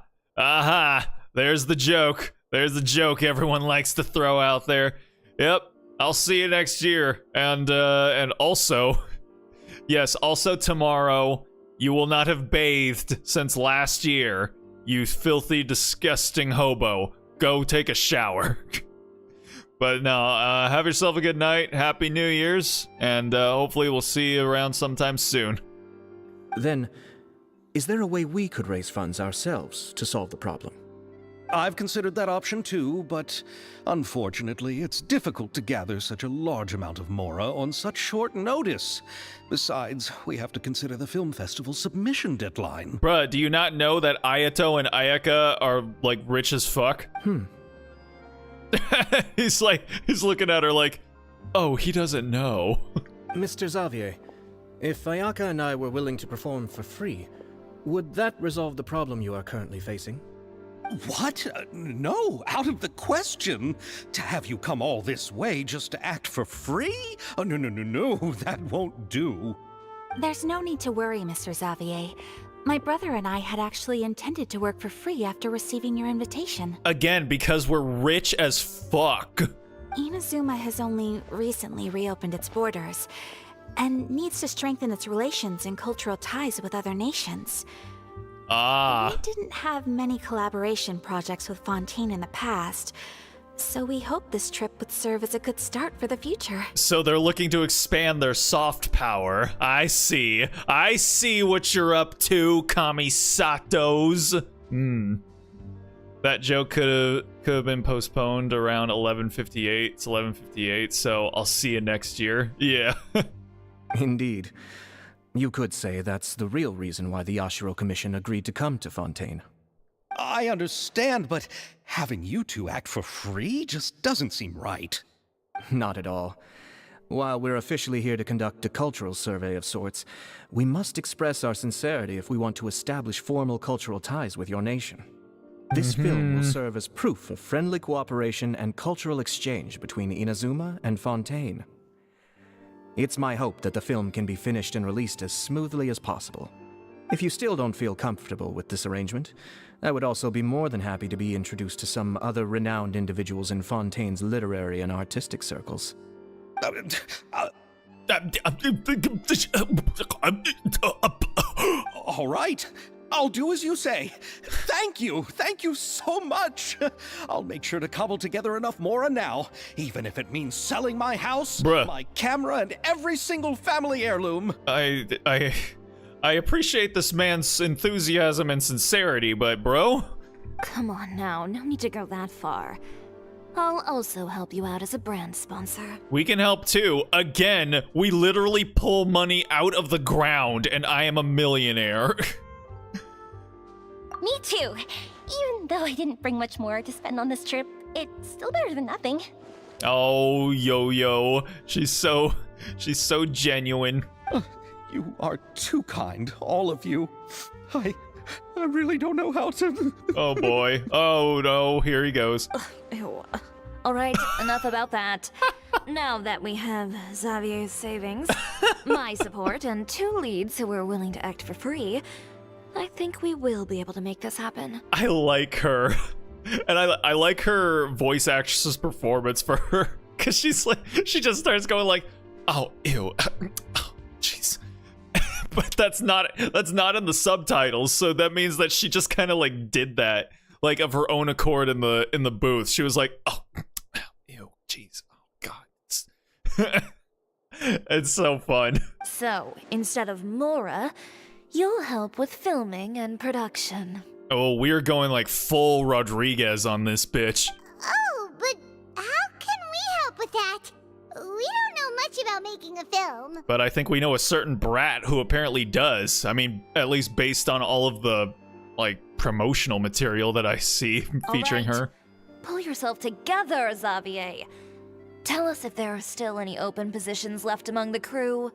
There's the joke. There's the joke everyone likes to throw out there. Yep, I'll see you next year. And also, yes, also tomorrow, you will not have bathed since last year. You filthy, disgusting hobo. Go take a shower. But no, have yourself a good night. Happy New Year's. And hopefully we'll see you around sometime soon. Then, is there a way we could raise funds ourselves to solve the problem? I've considered that option too, but unfortunately, it's difficult to gather such a large amount of Mora on such short notice. Besides, we have to consider the film festival submission deadline. Bruh, do you not know that Ayato and Ayaka are, like, rich as fuck? He's looking at her like, oh, he doesn't know. Mr. Xavier, if Ayaka and I were willing to perform for free, would that resolve the problem you are currently facing? What? No, out of the question. To have you come all this way just to act for free? Oh, no, that won't do. There's no need to worry, Mr. Xavier. My brother and I had actually intended to work for free after receiving your invitation. Again, because we're rich as fuck. Inazuma has only recently reopened its borders, and needs to strengthen its relations and cultural ties with other nations. We didn't have many collaboration projects with Fontaine in the past, so we hoped this trip would serve as a good start for the future. So they're looking to expand their soft power. I see what you're up to, Kamisatos. That joke could have been postponed around 11:58. It's 11:58, so I'll see you next year. Yeah. Indeed. You could say that's the real reason why the Yashiro Commission agreed to come to Fontaine. I understand, but having you two act for free just doesn't seem right. Not at all. While we're officially here to conduct a cultural survey of sorts, we must express our sincerity if we want to establish formal cultural ties with your nation. This film will serve as proof of friendly cooperation and cultural exchange between Inazuma and Fontaine. It's my hope that the film can be finished and released as smoothly as possible. If you still don't feel comfortable with this arrangement, I would also be more than happy to be introduced to some other renowned individuals in Fontaine's literary and artistic circles. All right. I'll do as you say. Thank you so much. I'll make sure to cobble together enough Mora now, even if it means selling my house, Bruh. my camera, and every single family heirloom. I appreciate this man's enthusiasm and sincerity, but bro? Come on now, no need to go that far. I'll also help you out as a brand sponsor. We can help too. Again, we literally pull money out of the ground, and I am a millionaire. Me too. Even though I didn't bring much more to spend on this trip, it's still better than nothing. Oh, Yo-Yo. She's so genuine. You are too kind, all of you. I really don't know how to... Oh boy. Oh no, here he goes. Ew. All right, enough about that. Now that we have Xavier's savings, my support, and 2 leads who are willing to act for free, I think we will be able to make this happen. I like her. And I like her voice actress's performance for her. Cause she just starts going like, oh, ew. Oh, jeez. But that's not in the subtitles, so that means that she just kind of like did that, like of her own accord in the booth. She was like, oh, ew, jeez, oh god. It's so fun. So, instead of Mora, you'll help with filming and production. Oh, we're going like full Rodriguez on this bitch. Oh, but how can we help with that? We don't know much about making a film. But I think we know a certain brat who apparently does. I mean, at least based on all of the, like, promotional material that I see featuring All right. her. Pull yourself together, Xavier. Tell us if there are still any open positions left among the crew.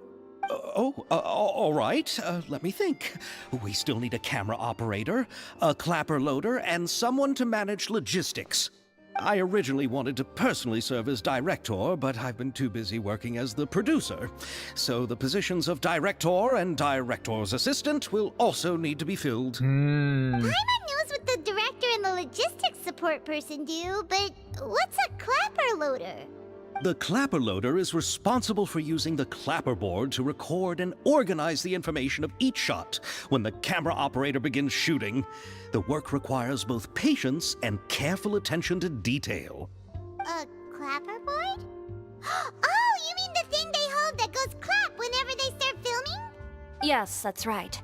All right. Let me think. We still need a camera operator, a clapper loader, and someone to manage logistics. I originally wanted to personally serve as director, but I've been too busy working as the producer. So the positions of director and director's assistant will also need to be filled. Paimon knows what the director and the logistics support person do, but what's a clapper loader? The clapper loader is responsible for using the clapper board to record and organize the information of each shot when the camera operator begins shooting. The work requires both patience and careful attention to detail. A clapper board? Oh, you mean the thing they hold that goes clap whenever they start filming? Yes, that's right.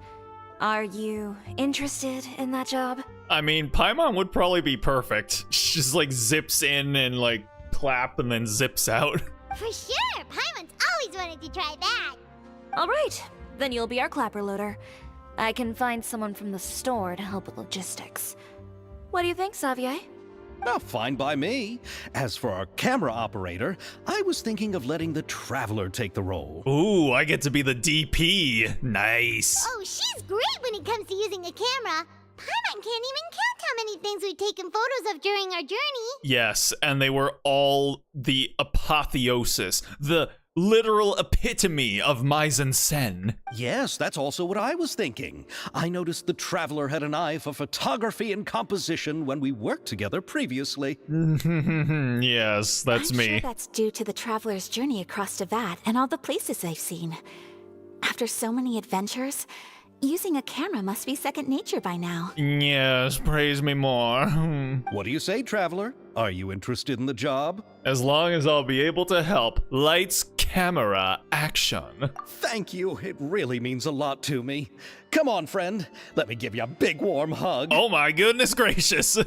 Are you interested in that job? I mean, Paimon would probably be perfect. She just like zips in and like clap and then zips out. For sure! Paimon's always wanted to try that! All right, then you'll be our clapper loader. I can find someone from the store to help with logistics. What do you think, Xavier? Oh, fine by me. As for our camera operator, I was thinking of letting the Traveler take the role. Ooh, I get to be the DP. Nice. Oh, she's great when it comes to using a camera. Paimon can't even count how many things we've taken photos of during our journey. Yes, and they were all the apotheosis, the literal epitome of mise-en-scène. Yes, that's also what I was thinking. I noticed the Traveler had an eye for photography and composition when we worked together previously. Yes, that's I'm me. sure that's due to the Traveler's journey across Teyvat and all the places they've seen. After so many adventures, using a camera must be second nature by now. Yes, praise me more. What do you say, Traveler? Are you interested in the job? As long as I'll be able to help. Lights, camera, action. Thank you. It really means a lot to me. Come on, friend. Let me give you a big warm hug. Oh my goodness gracious.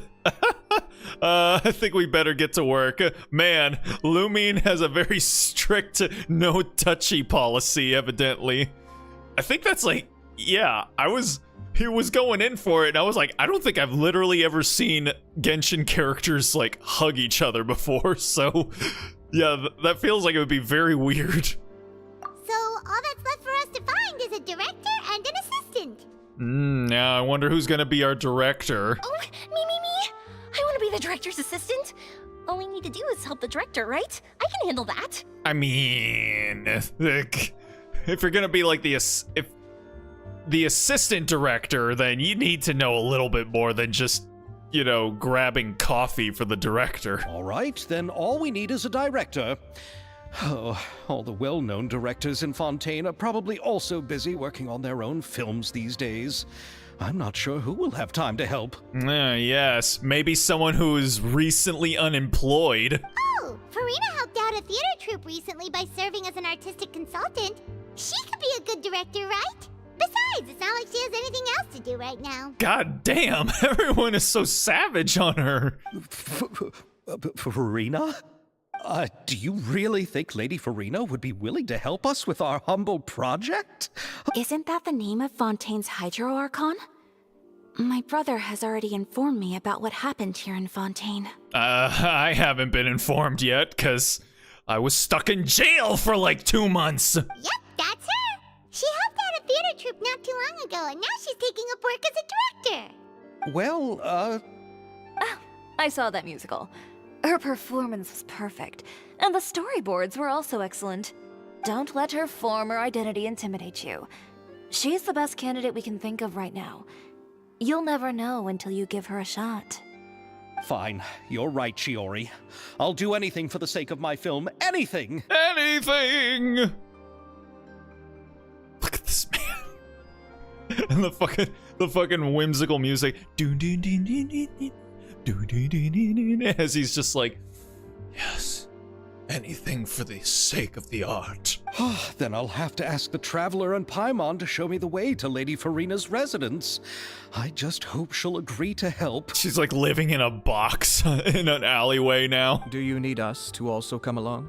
I think we better get to work. Man, Lumine has a very strict no touchy policy, evidently. I think that's like, yeah, he was going in for it, and I was like, I don't think I've literally ever seen Genshin characters, like, hug each other before, so, yeah, that feels like it would be very weird. So, all that's left for us to find is a director and an assistant. Now I wonder who's gonna be our director. Oh, me. I want to be the director's assistant. All we need to do is help the director, right? I can handle that. I mean, like, if you're gonna be like the assistant director, then you need to know a little bit more than just, you know, grabbing coffee for the director. All right, then all we need is a director. Oh, all the well-known directors in Fontaine are probably also busy working on their own films these days. I'm not sure who will have time to help. Yes, maybe someone who is recently unemployed. Oh, Farina helped out a theater troupe recently by serving as an artistic consultant. She could be a good director, right? Besides, it's not like she has anything else to do right now. God damn, everyone is so savage on her. Farina? Do you really think Lady Farina would be willing to help us with our humble project? Isn't that the name of Fontaine's Hydro Archon? My brother has already informed me about what happened here in Fontaine. I haven't been informed yet, because I was stuck in jail for like 2 months. Yep, that's her. She helped out a theater troupe not too long ago, and now she's taking up work as a director. Well, I saw that musical. Her performance was perfect, and the storyboards were also excellent. Don't let her former identity intimidate you. She's the best candidate we can think of right now. You'll never know until you give her a shot. Fine. You're right, Shiori. I'll do anything for the sake of my film. Anything! Anything! Look at this man. And the fucking whimsical music. As he's just like, yes, anything for the sake of the art. Then I'll have to ask the Traveler and Paimon to show me the way to Lady Farina's residence. I just hope she'll agree to help. She's like living in a box in an alleyway now. Do you need us to also come along?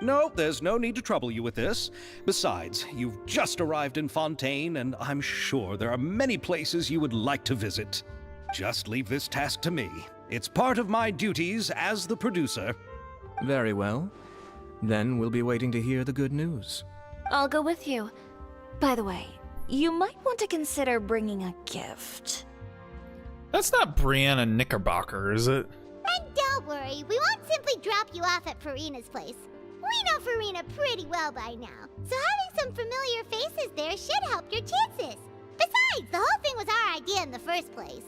No, there's no need to trouble you with this. Besides, you've just arrived in Fontaine, and I'm sure there are many places you would like to visit. Just leave this task to me. It's part of my duties as the producer. Very well. Then we'll be waiting to hear the good news. I'll go with you. By the way, you might want to consider bringing a gift. That's not Brianna Knickerbocker, is it? And don't worry, we won't simply drop you off at Farina's place. We know Farina pretty well by now, so having some familiar faces there should help your chances. Besides, the whole thing was our idea in the first place.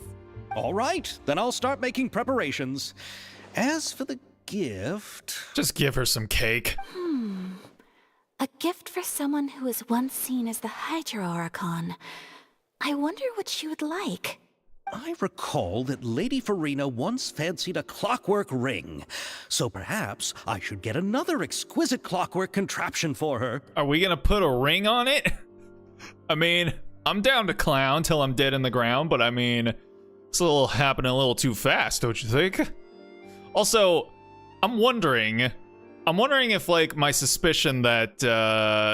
All right, then I'll start making preparations. As for the gift... Just give her some cake. A gift for someone who was once seen as the Hydro Archon. I wonder what she would like. I recall that Lady Farina once fancied a clockwork ring, so perhaps I should get another exquisite clockwork contraption for her. Are we gonna put a ring on it? I mean, I'm down to clown till I'm dead in the ground, but I mean, it's happening a little too fast, don't you think? Also, I'm wondering if, like, my suspicion that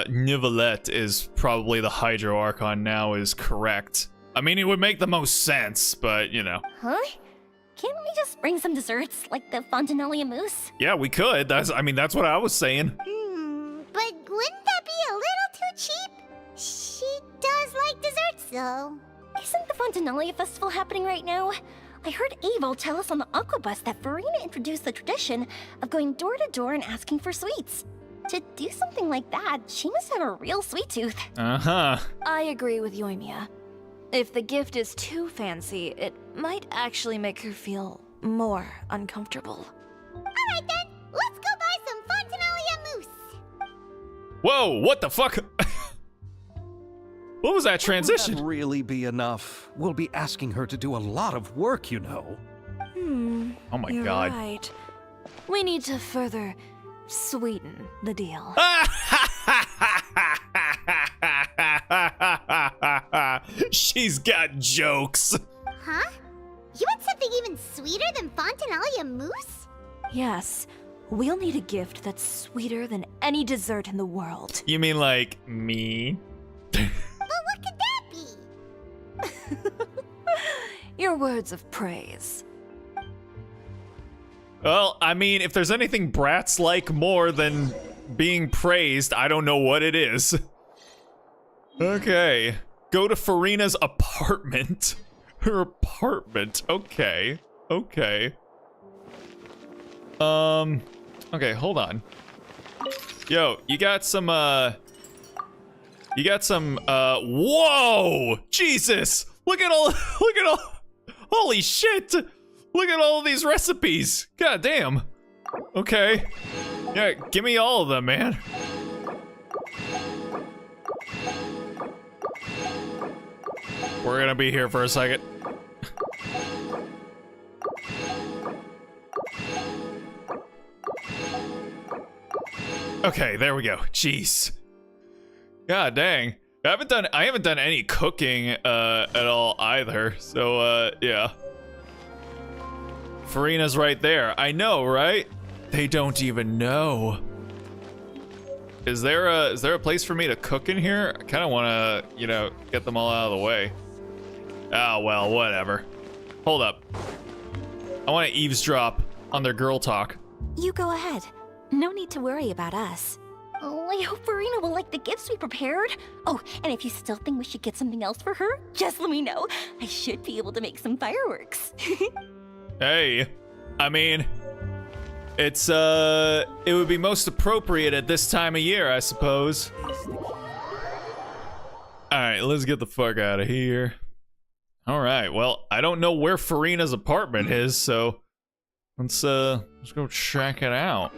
Nivelette is probably the Hydro Archon now is correct. I mean, it would make the most sense, but, you know. Huh? Can't we just bring some desserts, like the Fontinalia mousse? Yeah, we could. That's what I was saying. But wouldn't that be a little too cheap? She does like desserts, though. Isn't the Fontinalia festival happening right now? I heard Abel tell us on the Aquabus that Farina introduced the tradition of going door to door and asking for sweets. To do something like that, she must have a real sweet tooth. Uh-huh. I agree with Yoimiya. If the gift is too fancy, it might actually make her feel more uncomfortable. Alright then, let's go buy some Fontinalia mousse. Whoa, what the fuck? What was that transition? Would that really be enough? We'll be asking her to do a lot of work, you know. Oh my You're god. right. We need to further sweeten the deal. She's got jokes. Huh? You want something even sweeter than Fontinalia mousse? Yes, we'll need a gift that's sweeter than any dessert in the world. You mean like me? But what could that be? Your words of praise. Well, I mean, if there's anything brats like more than being praised, I don't know what it is. Okay. Go to Farina's apartment. Her apartment. Okay. Okay. Okay, hold on. Yo, you got some, whoa! Jesus! Look at all, holy shit! Look at all of these recipes! God damn. Okay. Yeah, give me all of them, man. We're gonna be here for a second. Okay, there we go. Jeez. God dang. I haven't done any cooking at all either. So yeah. Farina's right there. I know, right? They don't even know. Is there a place for me to cook in here? I kind of want to, you know, get them all out of the way. Oh, well, whatever. Hold up. I want to eavesdrop on their girl talk. You go ahead. No need to worry about us. Oh, I hope Farina will like the gifts we prepared. Oh, and if you still think we should get something else for her, just let me know. I should be able to make some fireworks. Hey, I mean, it would be most appropriate at this time of year, I suppose. Alright, let's get the fuck out of here. Alright, well, I don't know where Farina's apartment is, so let's go check it out.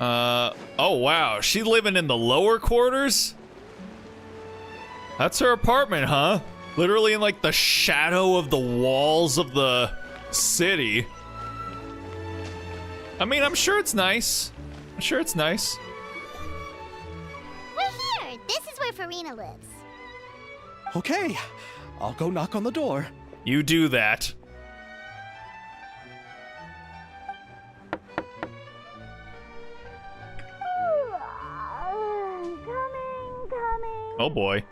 Oh wow, she living in the lower quarters? That's her apartment, huh? Literally in like the shadow of the walls of the city. I mean, I'm sure it's nice. I'm sure it's nice. We're here. This is where Farina lives. Okay, I'll go knock on the door. You do that. Coming. Oh boy.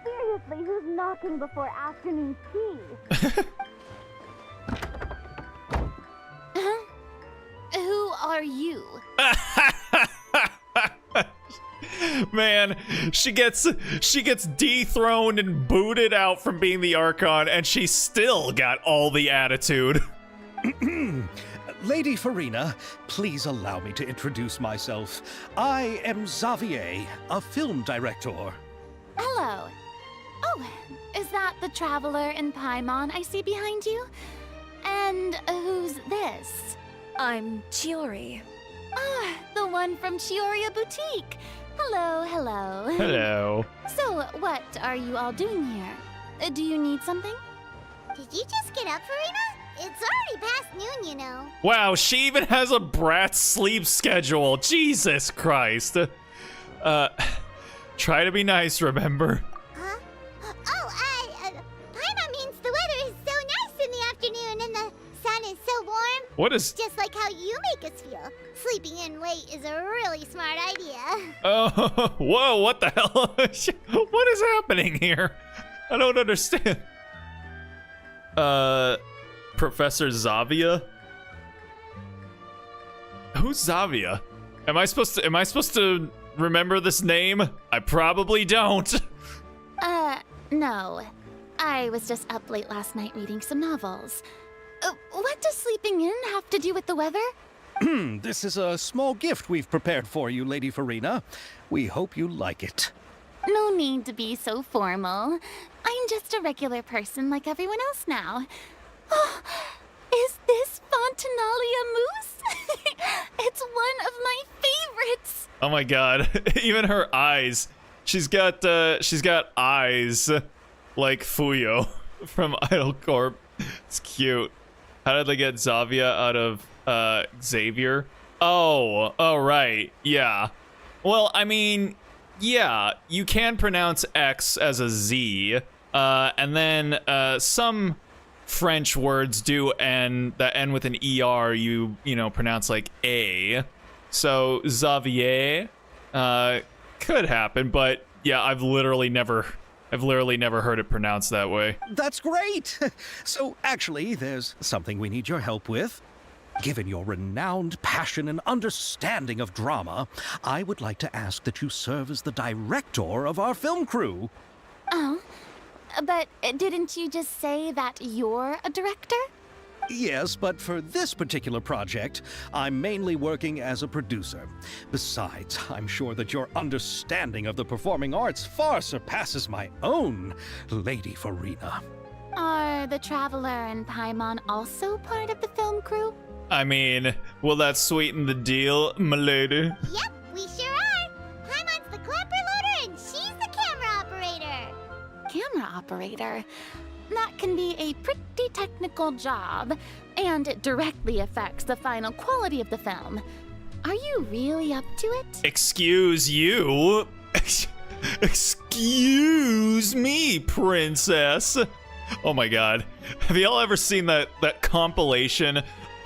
Seriously, who's knocking before afternoon tea? Who are you? Man, she gets dethroned and booted out from being the Archon, and she still got all the attitude. Lady Farina, please allow me to introduce myself. I am Xavier, a film director. Hello. Oh, is that the traveler in Paimon I see behind you? And who's this? I'm Chiori. Ah, the one from Chioria Boutique. Hello, hello. Hello. So, what are you all doing here? Do you need something? Did you just get up, Farina? It's already past noon, you know. Wow, she even has a brat sleep schedule. Jesus Christ. Try to be nice, remember? Huh? Paimon means the weather is so nice in the afternoon and the sun is so warm. What is... Just like how you make us feel. Sleeping in late is a really smart idea. Oh, whoa, what the hell? What is happening here? I don't understand. Professor Zavia? Who's Zavia? Am I supposed to remember this name? I probably don't. No. I was just up late last night reading some novels. What does sleeping in have to do with the weather? This is a small gift we've prepared for you, Lady Farina. We hope you like it. No need to be so formal. I'm just a regular person like everyone else now. Oh, is this Fontinalia mousse? It's one of my favorites. Oh my god. Even her eyes. She's got eyes like Fuyo from Idol Corp. It's cute. How did they get Zavia out of Xavier? Oh, right. Yeah. Well, I mean, yeah, you can pronounce X as a Z, and then some French words do end with an ER, you know, pronounce like A. So Xavier could happen, but yeah, I've literally never heard it pronounced that way. That's great! So, actually, there's something we need your help with. Given your renowned passion and understanding of drama, I would like to ask that you serve as the director of our film crew. Oh, but didn't you just say that you're a director? Yes, but for this particular project, I'm mainly working as a producer. Besides, I'm sure that your understanding of the performing arts far surpasses my own, Lady Farina. Are the Traveler and Paimon also part of the film crew? I mean, will that sweeten the deal, my lady? Yep, we sure are. Paimon's the clapper loader and she's the camera operator. Camera operator? That can be a pretty technical job, and it directly affects the final quality of the film. Are you really up to it? Excuse you? Excuse me, princess. Oh my god. Have y'all ever seen that compilation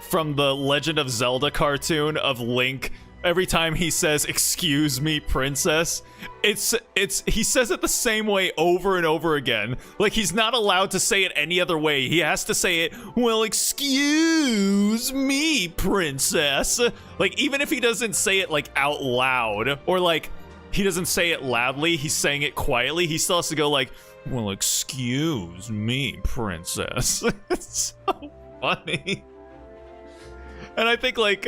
from the Legend of Zelda cartoon of Link? Every time he says, "Excuse me, princess," he says it the same way over and over again. Like, he's not allowed to say it any other way. He has to say it, "Well, excuse me, princess." Like, even if he doesn't say it, like, out loud, or, like, he doesn't say it loudly, he's saying it quietly, he still has to go, like, "Well, excuse me, princess." It's so funny. And I think, like,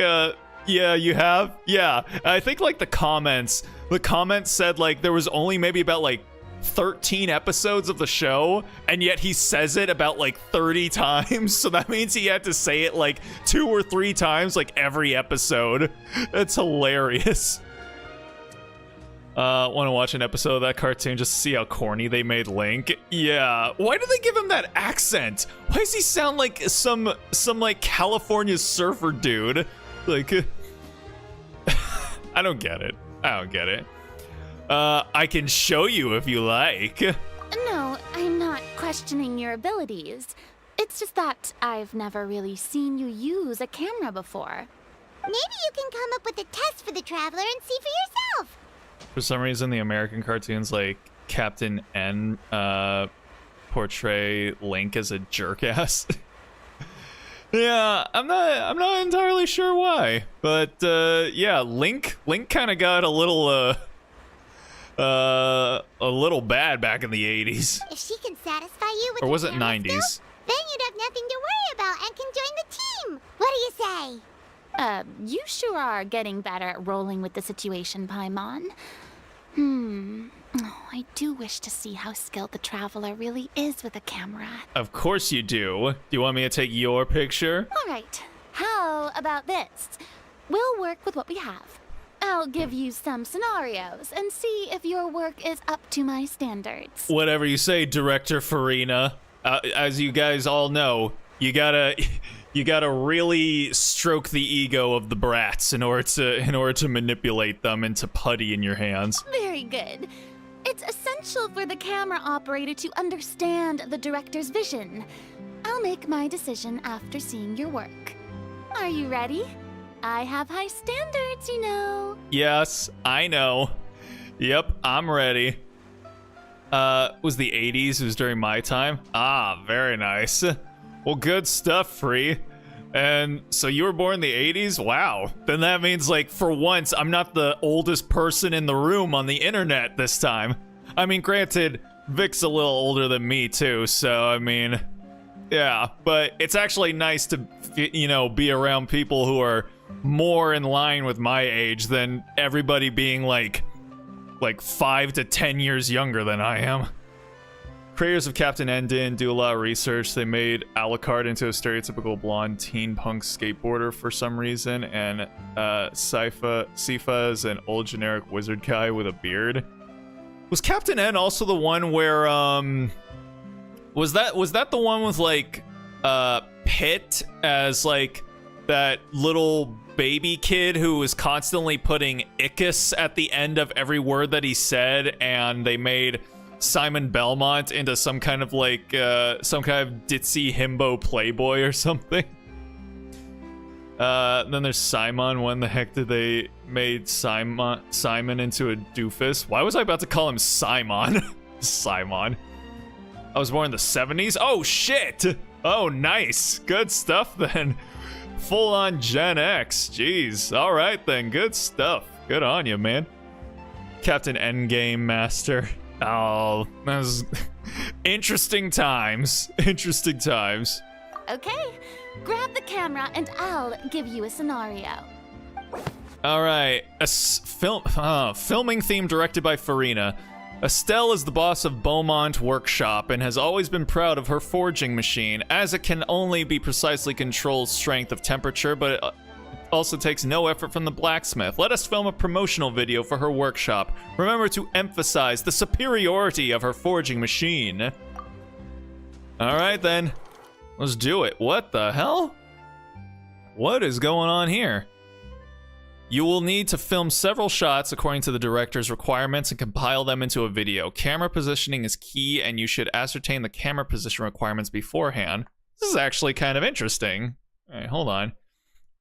yeah, you have? Yeah. I think, like, the comments said, like, there was only maybe about, like, 13 episodes of the show, and yet he says it about, like, 30 times, so that means he had to say it, like, 2 or 3 times, like, every episode. That's hilarious. Want to watch an episode of that cartoon just to see how corny they made Link? Yeah. Why do they give him that accent? Why does he sound like some like, California surfer dude? Like, I don't get it. I can show you if you like. No, I'm not questioning your abilities. It's just that I've never really seen you use a camera before. Maybe you can come up with a test for the Traveler and see for yourself. For some reason, the American cartoons, like Captain N, portray Link as a jerk-ass. Yeah, I'm not entirely sure why, but yeah, Link kind of got a little bad back in the 80s. If she can satisfy you with Or was her it camera 90s? skills, then you'd have nothing to worry about and can join the team. What do you say? You sure are getting better at rolling with the situation, Paimon. Oh, I do wish to see how skilled the Traveler really is with a camera. Of course you do. Do you want me to take your picture? All right, how about this? We'll work with what we have. I'll give you some scenarios and see if your work is up to my standards. Whatever you say, Director Farina. As you guys all know, you gotta You gotta really stroke the ego of the brats in order to manipulate them into putty in your hands. Very good. It's essential for the camera operator to understand the director's vision. I'll make my decision after seeing your work. Are you ready? I have high standards, you know. Yes, I know. Yep, I'm ready. Was the 80s? It was during my time? Ah, very nice. Well, good stuff, Free. And so you were born in the 80s? Wow. Then that means, like, for once, I'm not the oldest person in the room on the internet this time. I mean, granted, Vic's a little older than me, too, so, I mean, yeah. But it's actually nice to, you know, be around people who are more in line with my age than everybody being, like 5 to 10 years younger than I am. Creators of Captain N didn't do a lot of research. They made Alucard into a stereotypical blonde teen punk skateboarder for some reason, and Sifa is an old generic wizard guy with a beard. Was Captain N also the one where was that the one with like Pit as like that little baby kid who was constantly putting Icus at the end of every word that he said, and they made Simon Belmont into some kind of like some kind of ditzy himbo playboy or something. Then there's Simon. When the heck did they made Simon into a doofus? Why was I about to call him Simon? Simon. I was born in the 70s. Oh shit! Oh nice, good stuff then. Full on Gen X. Jeez. All right then, good stuff. Good on you, man. Captain Endgame Master. Oh, that was interesting times. Interesting times. Okay, grab the camera and I'll give you a scenario. All right, filming theme directed by Farina. Estelle is the boss of Beaumont Workshop and has always been proud of her forging machine, as it can only be precisely controlled strength of temperature, but it also takes no effort from the blacksmith. Let us film a promotional video for her workshop. Remember to emphasize the superiority of her forging machine. All right then, let's do it. What the hell? What is going on here? You will need to film several shots according to the director's requirements and compile them into a video. Camera positioning is key, and you should ascertain the camera position requirements beforehand. This is actually kind of interesting. All right, hold on.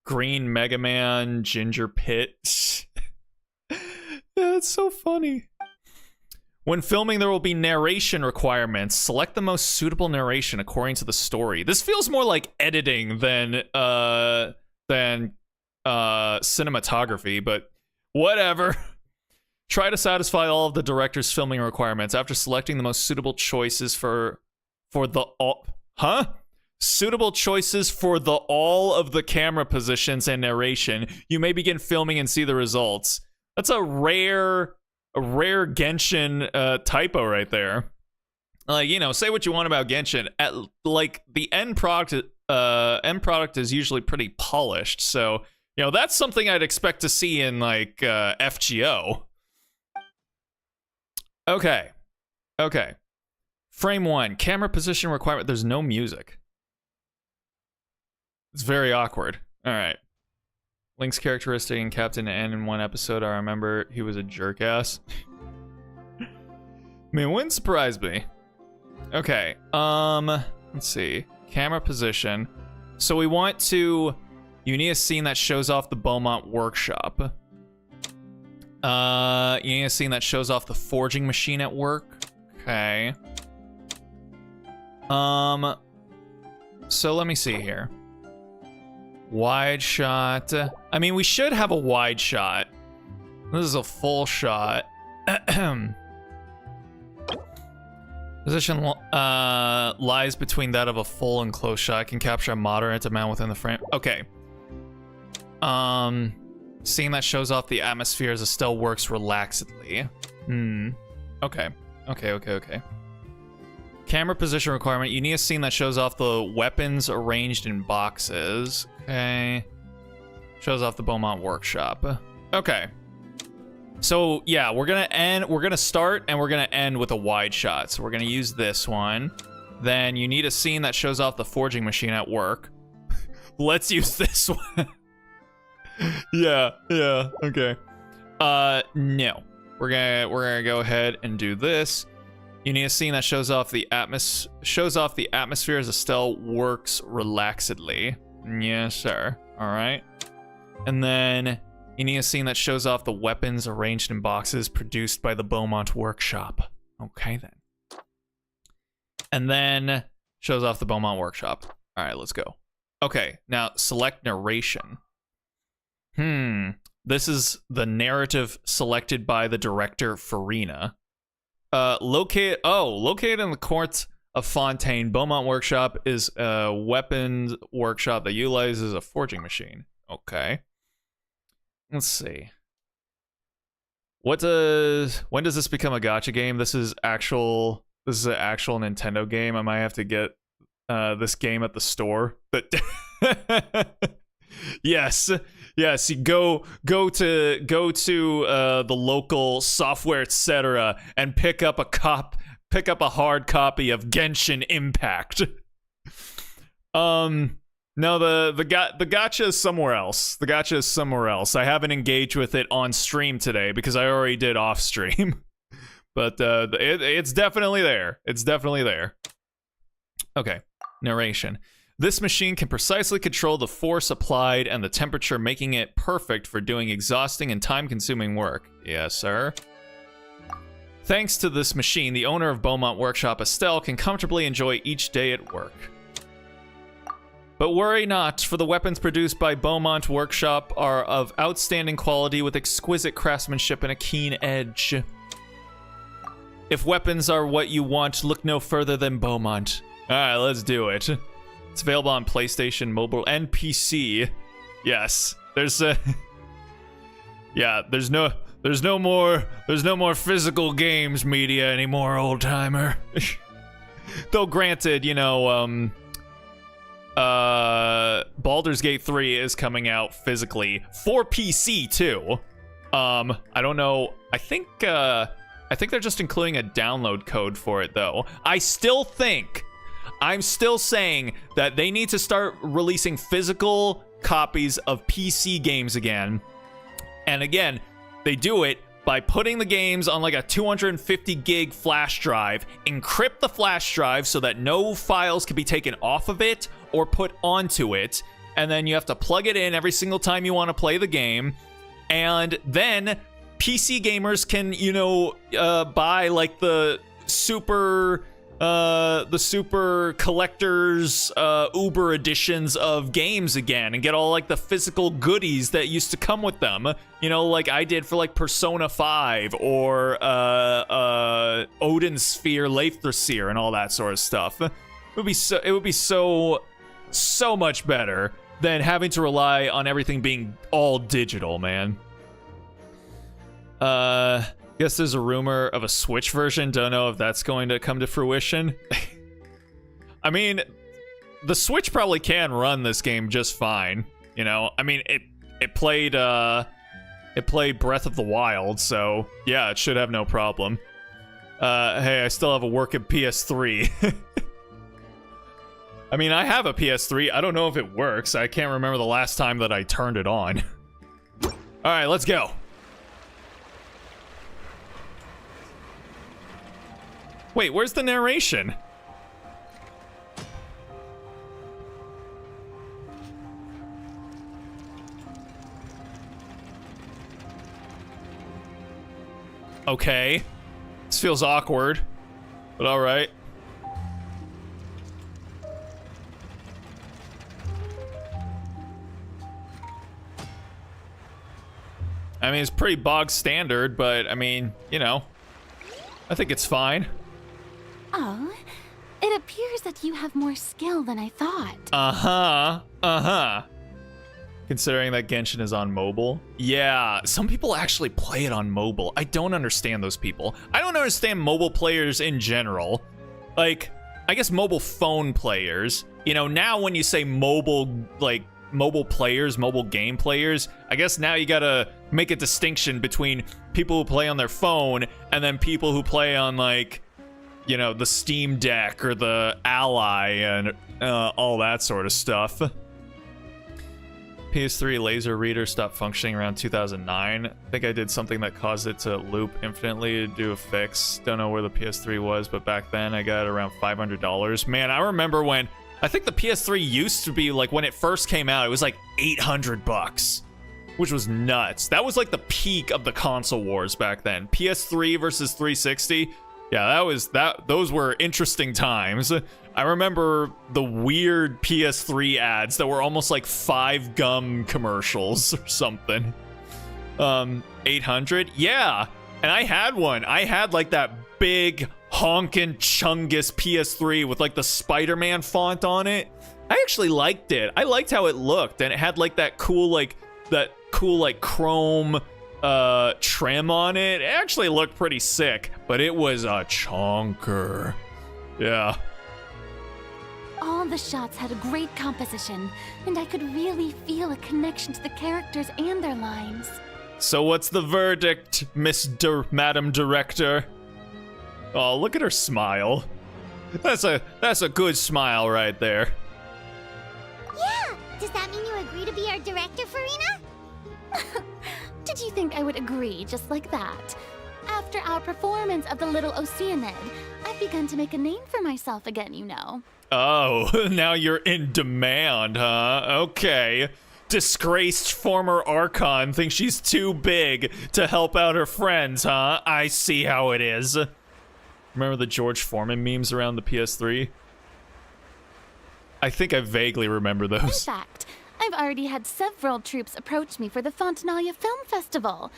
Green Mega Man, Ginger Pit. Yeah, it's so funny. When filming, there will be narration requirements. Select the most suitable narration according to the story. This feels more like editing than cinematography, but whatever. Try to satisfy all of the director's filming requirements. After selecting the most suitable choices for the suitable choices for all of the camera positions and narration, you may begin filming and see the results. That's a rare Genshin typo right there. Like, you know, say what you want about Genshin. Like, the end product is usually pretty polished, so you know, that's something I'd expect to see in, like, FGO. Okay. Frame 1. Camera position requirement. There's no music. It's very awkward. All right. Link's characteristic in Captain N in one episode, I remember he was a jerk-ass. I mean, it wouldn't surprise me. Okay. Let's see. Camera position. So we want to... You need a scene that shows off the Beaumont Workshop. You need a scene that shows off the forging machine at work. Okay. So let me see here. Wide shot. I mean, we should have a wide shot. This is a full shot. Position lies between that of a full and close shot. Can capture a moderate amount within the frame. Okay. Scene that shows off the atmosphere as Estelle works relaxedly. Okay. Camera position requirement. You need a scene that shows off the weapons arranged in boxes. Okay. Shows off the Beaumont Workshop. Okay. So, yeah, we're gonna start and we're gonna end with a wide shot. So we're gonna use this one. Then you need a scene that shows off the forging machine at work. Let's use this one. yeah, okay. No. We're gonna go ahead and do this. You need a scene that shows off the atmosphere as Estelle works relaxedly. Yes, sir. Alright. And then you need a scene that shows off the weapons arranged in boxes produced by the Beaumont Workshop. Okay, then. And then shows off the Beaumont Workshop. Alright, let's go. Okay, now select narration. This is the narrative selected by the director, Farina. Located in the courts of Fontaine, Beaumont Workshop is a weapons workshop that utilizes a forging machine. Okay. Let's see. When does this become a gacha game? This is an actual Nintendo game. I might have to get this game at the store. But yes, you go to the local software, etc., and pick up a hard copy of Genshin Impact. No, the gacha is somewhere else. The gacha is somewhere else. I haven't engaged with it on stream today because I already did off stream. But it's definitely there. It's definitely there. Okay, narration. This machine can precisely control the force applied and the temperature, making it perfect for doing exhausting and time-consuming work. Yes, sir. Thanks to this machine, the owner of Beaumont Workshop, Estelle, can comfortably enjoy each day at work. But worry not, for the weapons produced by Beaumont Workshop are of outstanding quality with exquisite craftsmanship and a keen edge. If weapons are what you want, look no further than Beaumont. Alright, let's do it. It's available on PlayStation, mobile, and PC. Yes, there's no more physical games media anymore, old timer. Though granted, you know, Baldur's Gate 3 is coming out physically for PC too. I don't know. I think they're just including a download code for it though. I'm still saying that they need to start releasing physical copies of PC games again. And again, they do it by putting the games on like a 250 gig flash drive, encrypt the flash drive so that no files can be taken off of it or put onto it, and then you have to plug it in every single time you want to play the game. And then PC gamers can, you know, buy like the super collector's Uber editions of games again and get all like the physical goodies that used to come with them, you know, like I did for like Persona 5 or Odin Sphere, Lathrasir, and all that sort of stuff. It would be so much better than having to rely on everything being all digital, man. Guess there's a rumor of a Switch version. Don't know if that's going to come to fruition. I mean, the Switch probably can run this game just fine. You know, I mean, it played Breath of the Wild, so yeah, it should have no problem. Hey, I still have a working PS3. I mean, I have a PS3. I don't know if it works. I can't remember the last time that I turned it on. All right, let's go. Wait, where's the narration? Okay. This feels awkward, but all right. I mean, it's pretty bog standard, but I mean, you know, I think it's fine. Oh, it appears that you have more skill than I thought. Considering that Genshin is on mobile. Yeah, some people actually play it on mobile. I don't understand those people. I don't understand mobile players in general. Like, I guess mobile phone players. You know, now when you say mobile, like, mobile players, mobile game players, I guess now you gotta make a distinction between people who play on their phone and then people who play on, like, you know, the Steam Deck or the Ally and all that sort of stuff. PS3 laser reader stopped functioning around 2009. I think I did something that caused it to loop infinitely to do a fix. Don't know where the PS3 was, but back then I got it around $500. Man, I remember when, I think the PS3 used to be, like, when it first came out, it was like $800, which was nuts. That was like the peak of the console wars back then. PS3 versus 360. Yeah, those were interesting times. I remember the weird PS3 ads that were almost like 5 gum commercials or something. 800? Yeah. And I had one. I had like that big honkin' chungus PS3 with like the Spider-Man font on it. I actually liked it. I liked how it looked, and it had like that cool chrome trim on it. It actually looked pretty sick, but it was a chonker. Yeah. All the shots had a great composition, and I could really feel a connection to the characters and their lines. So what's the verdict, Madam Director? Oh, look at her smile. That's a good smile right there. Yeah! Does that mean you agree to be our director, Farina? Did you think I would agree just like that? After our performance of the Little Oceanid, I've begun to make a name for myself again, you know. Oh, now you're in demand, huh? Okay. Disgraced former Archon thinks she's too big to help out her friends, huh? I see how it is. Remember the George Foreman memes around the PS3? I think I vaguely remember those. In fact, I've already had several troops approach me for the Fontanalia Film Festival.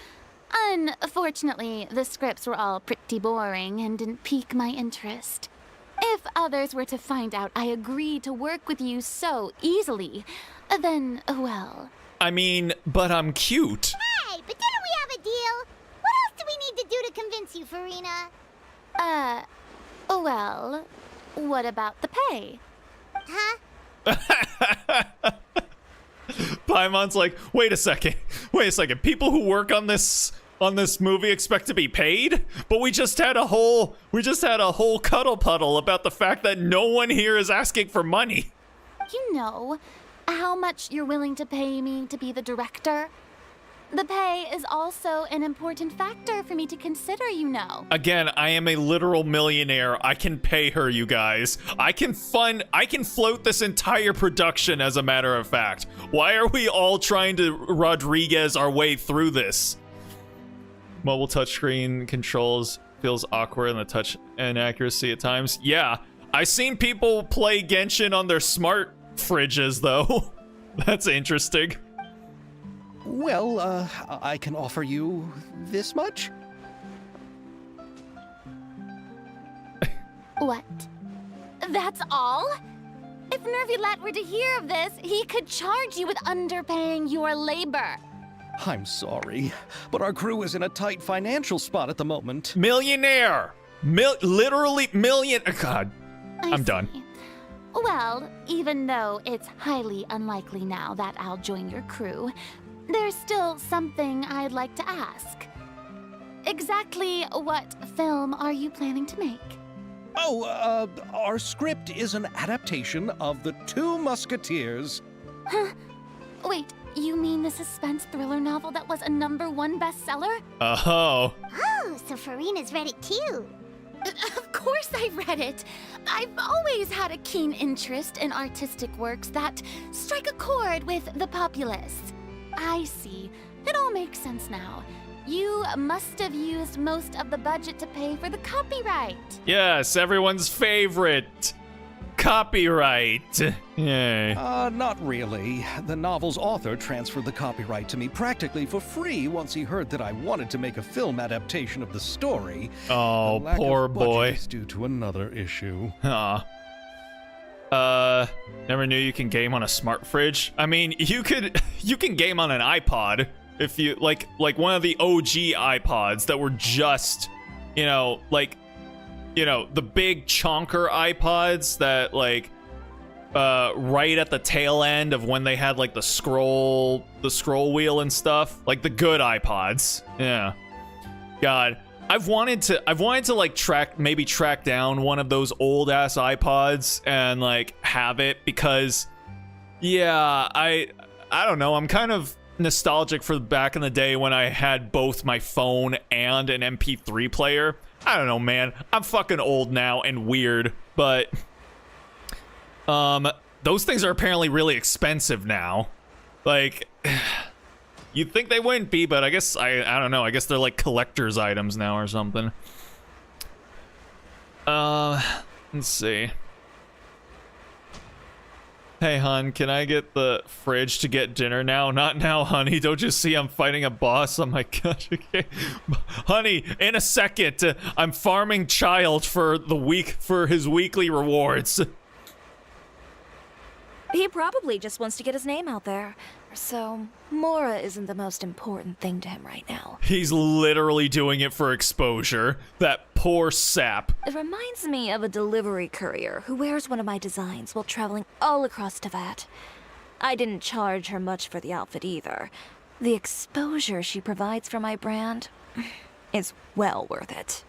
Unfortunately, the scripts were all pretty boring and didn't pique my interest. If others were to find out I agreed to work with you so easily, then, well... I mean, but I'm cute. Hey, but didn't we have a deal? What else do we need to do to convince you, Farina? Well, what about the pay? Huh? Paimon's like, wait a second. People who work on this movie expect to be paid? But we just had a whole cuddle puddle about the fact that no one here is asking for money. You know how much you're willing to pay me to be the director? The pay is also an important factor for me to consider, you know. Again, I am a literal millionaire. I can pay her, you guys. I can float this entire production, as a matter of fact. Why are we all trying to Rodriguez our way through this? Mobile touchscreen controls feels awkward and the touch inaccuracy at times. Yeah, I've seen people play Genshin on their smart fridges, though. That's interesting. Well, I can offer you this much? What? That's all? If Nervilat were to hear of this, he could charge you with underpaying your labor. I'm sorry, but our crew is in a tight financial spot at the moment. Millionaire! Literally million... God, I'm done. Well, even though it's highly unlikely now that I'll join your crew, there's still something I'd like to ask. Exactly what film are you planning to make? Oh, our script is an adaptation of The Two Musketeers. Huh? Wait, you mean the suspense thriller novel that was a #1 bestseller? Oh. Oh, so Farina's read it too. Of course I read it. I've always had a keen interest in artistic works that strike a chord with the populace. I see. It all makes sense now. You must have used most of the budget to pay for the copyright. Yes, everyone's favorite. Copyright. Yay. Not really. The novel's author transferred the copyright to me practically for free once he heard that I wanted to make a film adaptation of the story. Oh, the lack poor of budget boy. is due to another issue. Aw. Never knew you can game on a smart fridge. I mean, you can game on an iPod if you like one of the OG iPods that were just, the big chonker iPods that right at the tail end of when they had like the scroll wheel and stuff, like the good iPods. Yeah. God, I've wanted to like track down one of those old ass iPods and like have it because, yeah, I don't know, I'm kind of nostalgic for back in the day when I had both my phone and an MP3 player. I don't know, man. I'm fucking old now and weird, but those things are apparently really expensive now. Like, you'd think they wouldn't be, but I guess I don't know. I guess they're like collector's items now or something. Let's see. Hey, hon, can I get the fridge to get dinner now? Not now, honey. Don't you see I'm fighting a boss? Oh my gosh, okay. Honey, in a second. I'm farming child for his weekly rewards. He probably just wants to get his name out there. So, Mora isn't the most important thing to him right now. He's literally doing it for exposure. That poor sap. It reminds me of a delivery courier who wears one of my designs while traveling all across Teyvat. I didn't charge her much for the outfit either. The exposure she provides for my brand is well worth it.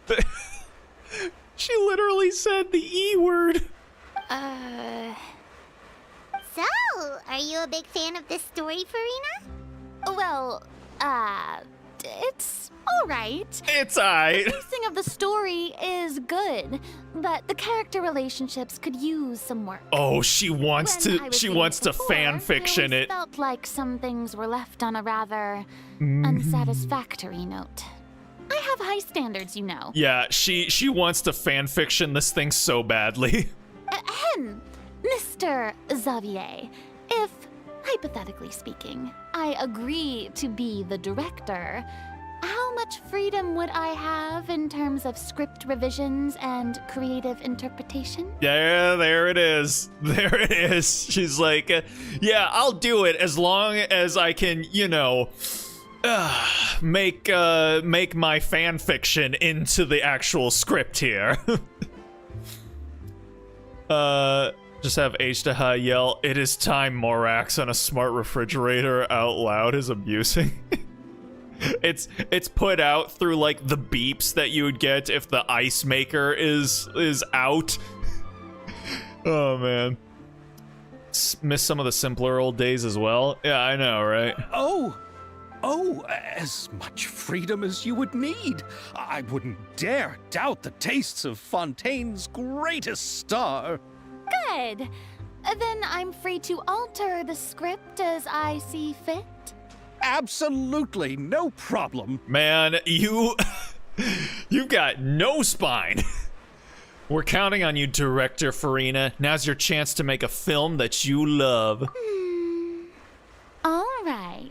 She literally said the E word. So, are you a big fan of this story, Farina? Well, it's alright. It's aight. The pacing of the story is good, but the character relationships could use some work. Oh, she wants to fan fiction it. Felt like some things were left on a rather unsatisfactory note. I have high standards, you know. Yeah, she wants to fan fiction this thing so badly. Mr. Xavier, if, hypothetically speaking, I agree to be the director, how much freedom would I have in terms of script revisions and creative interpretation? Yeah, there it is. There it is. She's like, yeah, I'll do it as long as I can, you know, make my fan fiction into the actual script here. Just have H-Taha yell, "It is time, Morax," on a smart refrigerator out loud is abusing. It's put out through like the beeps that you would get if the ice maker is out. Oh man. Miss some of the simpler old days as well. Yeah, I know, right? Oh, as much freedom as you would need. I wouldn't dare doubt the tastes of Fontaine's greatest star. Good. Then I'm free to alter the script as I see fit. Absolutely, no problem. Man, you've got no spine. We're counting on you, Director Farina. Now's your chance to make a film that you love. All right.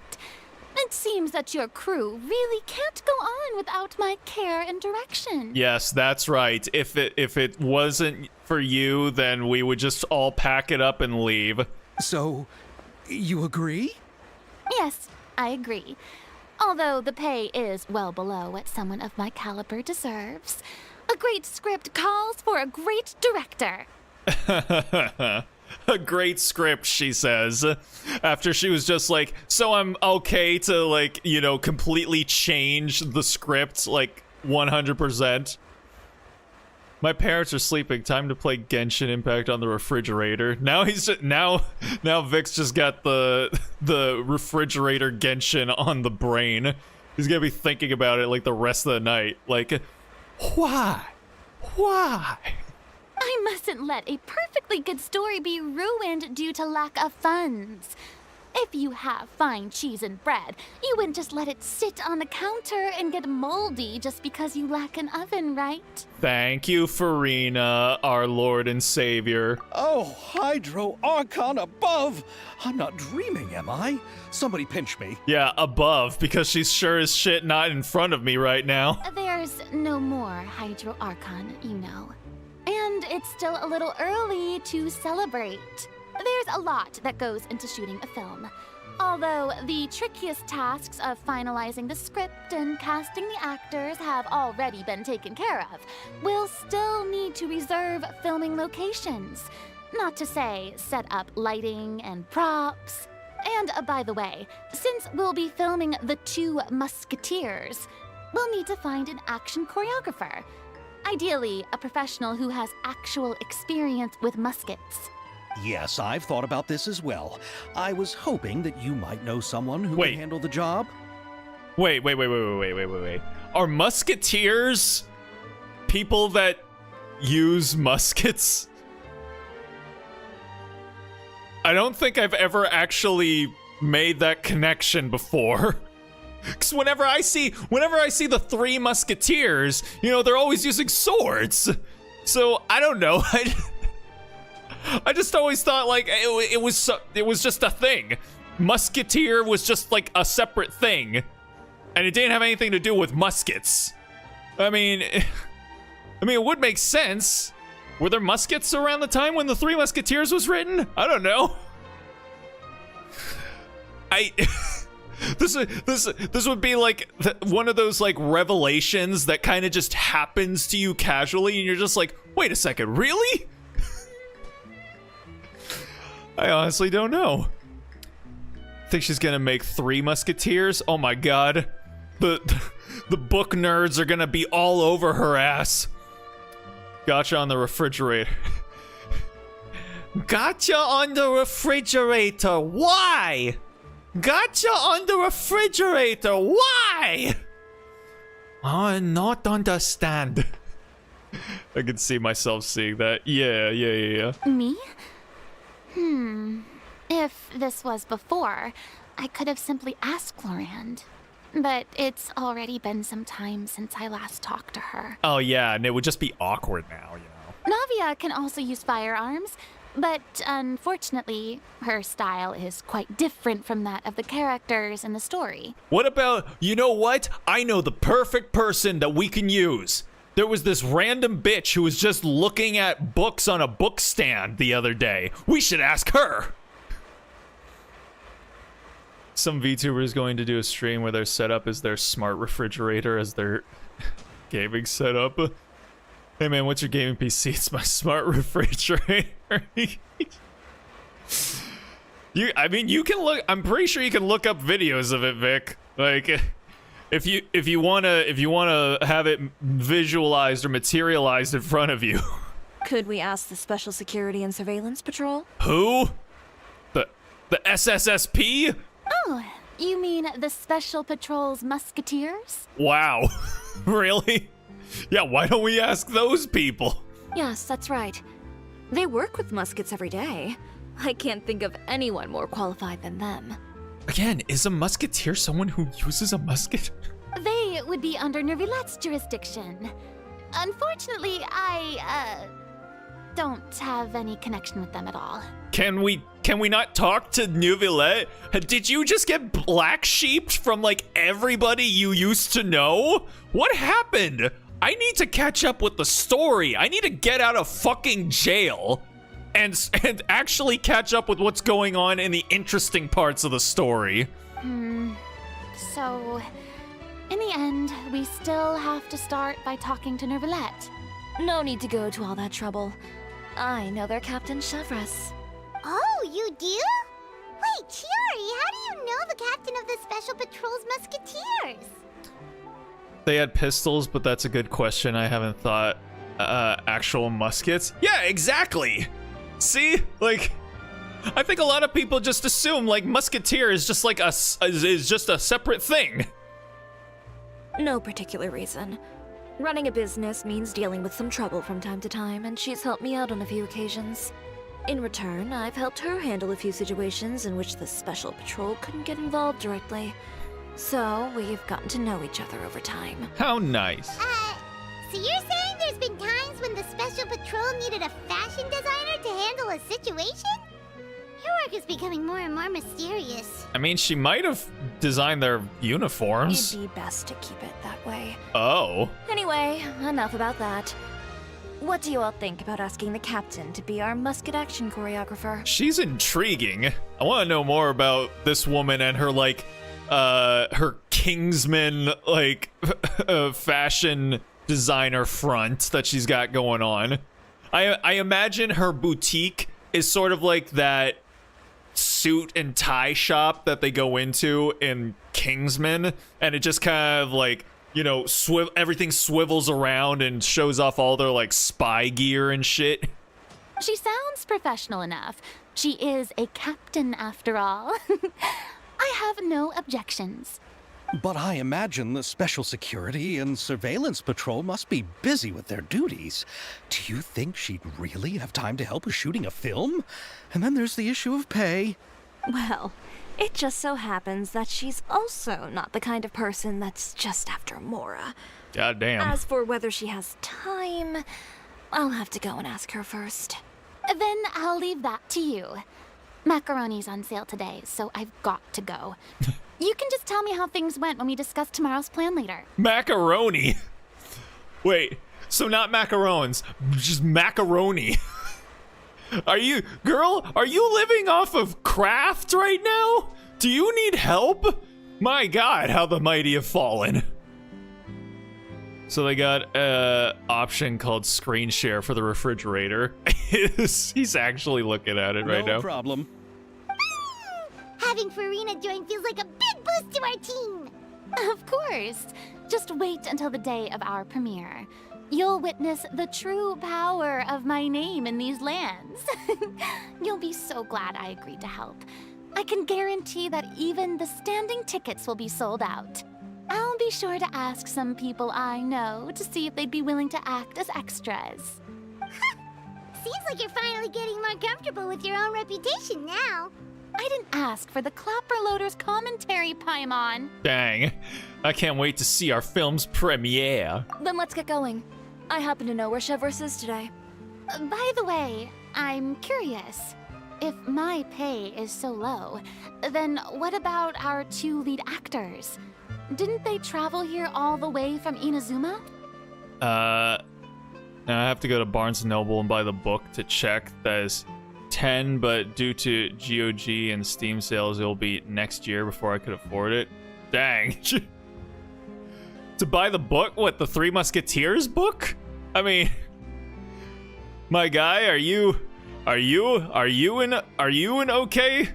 It seems that your crew really can't go on without my care and direction. Yes, that's right. If it wasn't for you, then we would just all pack it up and leave. So, you agree? Yes, I agree. Although the pay is well below what someone of my caliber deserves. A great script calls for a great director. A great script, she says, after she was just like, so I'm okay to, like, you know, completely change the script, like, 100%. My parents are sleeping. Time to play Genshin Impact on the refrigerator. Now now Vic's just got the refrigerator Genshin on the brain. He's gonna be thinking about it, like, the rest of the night. Like, why? I mustn't let a perfectly good story be ruined due to lack of funds. If you have fine cheese and bread, you wouldn't just let it sit on the counter and get moldy just because you lack an oven, right? Thank you, Farina, our Lord and Savior. Oh, Hydro Archon above! I'm not dreaming, am I? Somebody pinch me. Yeah, above, because she's sure as shit not in front of me right now. There's no more Hydro Archon, you know. And it's still a little early to celebrate. There's a lot that goes into shooting a film. Although the trickiest tasks of finalizing the script and casting the actors have already been taken care of, we'll still need to reserve filming locations. Not to say set up lighting and props. And by the way, since we'll be filming The Two Musketeers, we'll need to find an action choreographer. Ideally, a professional who has actual experience with muskets. Yes, I've thought about this as well. I was hoping that you might know someone who Wait. can handle the job. Wait. Are musketeers people that use muskets? I don't think I've ever actually made that connection before. Because whenever I see the Three Musketeers, you know, they're always using swords. So I don't know. I just always thought like it was just a thing. Musketeer was just like a separate thing, and it didn't have anything to do with muskets. I mean, it would make sense. Were there muskets around the time when the Three Musketeers was written? I don't know. This would be like one of those like revelations that kind of just happens to you casually, and you're just like, wait a second, really? I honestly don't know. Think she's gonna make Three Musketeers? Oh my god. The book nerds are gonna be all over her ass. Gotcha on the refrigerator. Gotcha on the refrigerator. Why? Gotcha on the refrigerator. Why? I not understand. I can see myself seeing that. Yeah. Me? If this was before, I could have simply asked Florand. But it's already been some time since I last talked to her. Oh yeah, and it would just be awkward now, you know. Navia can also use firearms, but unfortunately, her style is quite different from that of the characters in the story. What about, you know what? I know the perfect person that we can use. There was this random bitch who was just looking at books on a book stand the other day. We should ask her. Some VTuber is going to do a stream where their setup is their smart refrigerator as their gaming setup. Hey man, what's your gaming PC? It's my smart refrigerator. You can look. I'm pretty sure you can look up videos of it, Vic. Like, if you wanna have it visualized or materialized in front of you. Could we ask the Special Security and Surveillance Patrol? Who? The SSSP? Oh, you mean the Special Patrol's Musketeers? Wow. Really? Yeah, why don't we ask those people? Yes, that's right. They work with muskets every day. I can't think of anyone more qualified than them. Again, is a musketeer someone who uses a musket? They would be under Nervilette's jurisdiction. Unfortunately, I don't have any connection with them at all. Can we not talk to Neuvilette? Did you just get black sheeped from like everybody you used to know? What happened? I need to catch up with the story. I need to get out of fucking jail and actually catch up with what's going on in the interesting parts of the story. So, in the end, we still have to start by talking to Nervilette. No need to go to all that trouble. I know their Captain Chevres. Oh, you do? Wait, Chiori, how do you know the captain of the Special Patrol's Musketeers? They had pistols, but that's a good question. I haven't thought. Actual muskets? Yeah, exactly. See, like, I think a lot of people just assume like musketeer is just like is just a separate thing. No particular reason. Running a business means dealing with some trouble from time to time, and she's helped me out on a few occasions. In return, I've helped her handle a few situations in which the Special Patrol couldn't get involved directly. So, we've gotten to know each other over time. How nice. So you're saying there's been times when the Special Patrol needed a fashion designer to handle a situation? Your work is becoming more and more mysterious. I mean, she might have designed their uniforms. It'd be best to keep it that way. Oh. Anyway, enough about that. What do you all think about asking the captain to be our musket action choreographer? She's intriguing. I want to know more about this woman and her, like, her Kingsman, like, fashion designer front that she's got going on. I imagine her boutique is sort of like that suit and tie shop that they go into in Kingsman, and it just kind of like, you know, everything swivels around and shows off all their like spy gear and shit. She sounds professional enough. She is a captain after all. I have no objections. But I imagine the Special Security and Surveillance Patrol must be busy with their duties. Do you think she'd really have time to help with shooting a film? And then there's the issue of pay. Well, it just so happens that she's also not the kind of person that's just after Mora. God damn. As for whether she has time, I'll have to go and ask her first. Then I'll leave that to you. Macaroni's on sale today, so I've got to go. You can just tell me how things went when we discuss tomorrow's plan later. Macaroni? Wait, so not macarons, just macaroni. Are you living off of craft right now? Do you need help? My God, how the mighty have fallen. So they got an option called screen share for the refrigerator. He's actually looking at it right now. No problem. Having Farina join feels like a big boost to our team. Of course. Just wait until the day of our premiere. You'll witness the true power of my name in these lands. You'll be so glad I agreed to help. I can guarantee that even the standing tickets will be sold out. I'll be sure to ask some people I know to see if they'd be willing to act as extras. Seems like you're finally getting more comfortable with your own reputation now. I didn't ask for the Clapper Loader's commentary, Paimon. Dang, I can't wait to see our film's premiere. Then let's get going. I happen to know where Chevreuse is today. By the way, I'm curious. If my pay is so low, then what about our two lead actors? Didn't they travel here all the way from Inazuma? I have to go to Barnes & Noble and buy the book to check. That is 10, but due to GOG and Steam sales, it'll be next year before I could afford it. Dang. To buy the book? What, the Three Musketeers book? I mean, my guy, are you in okay?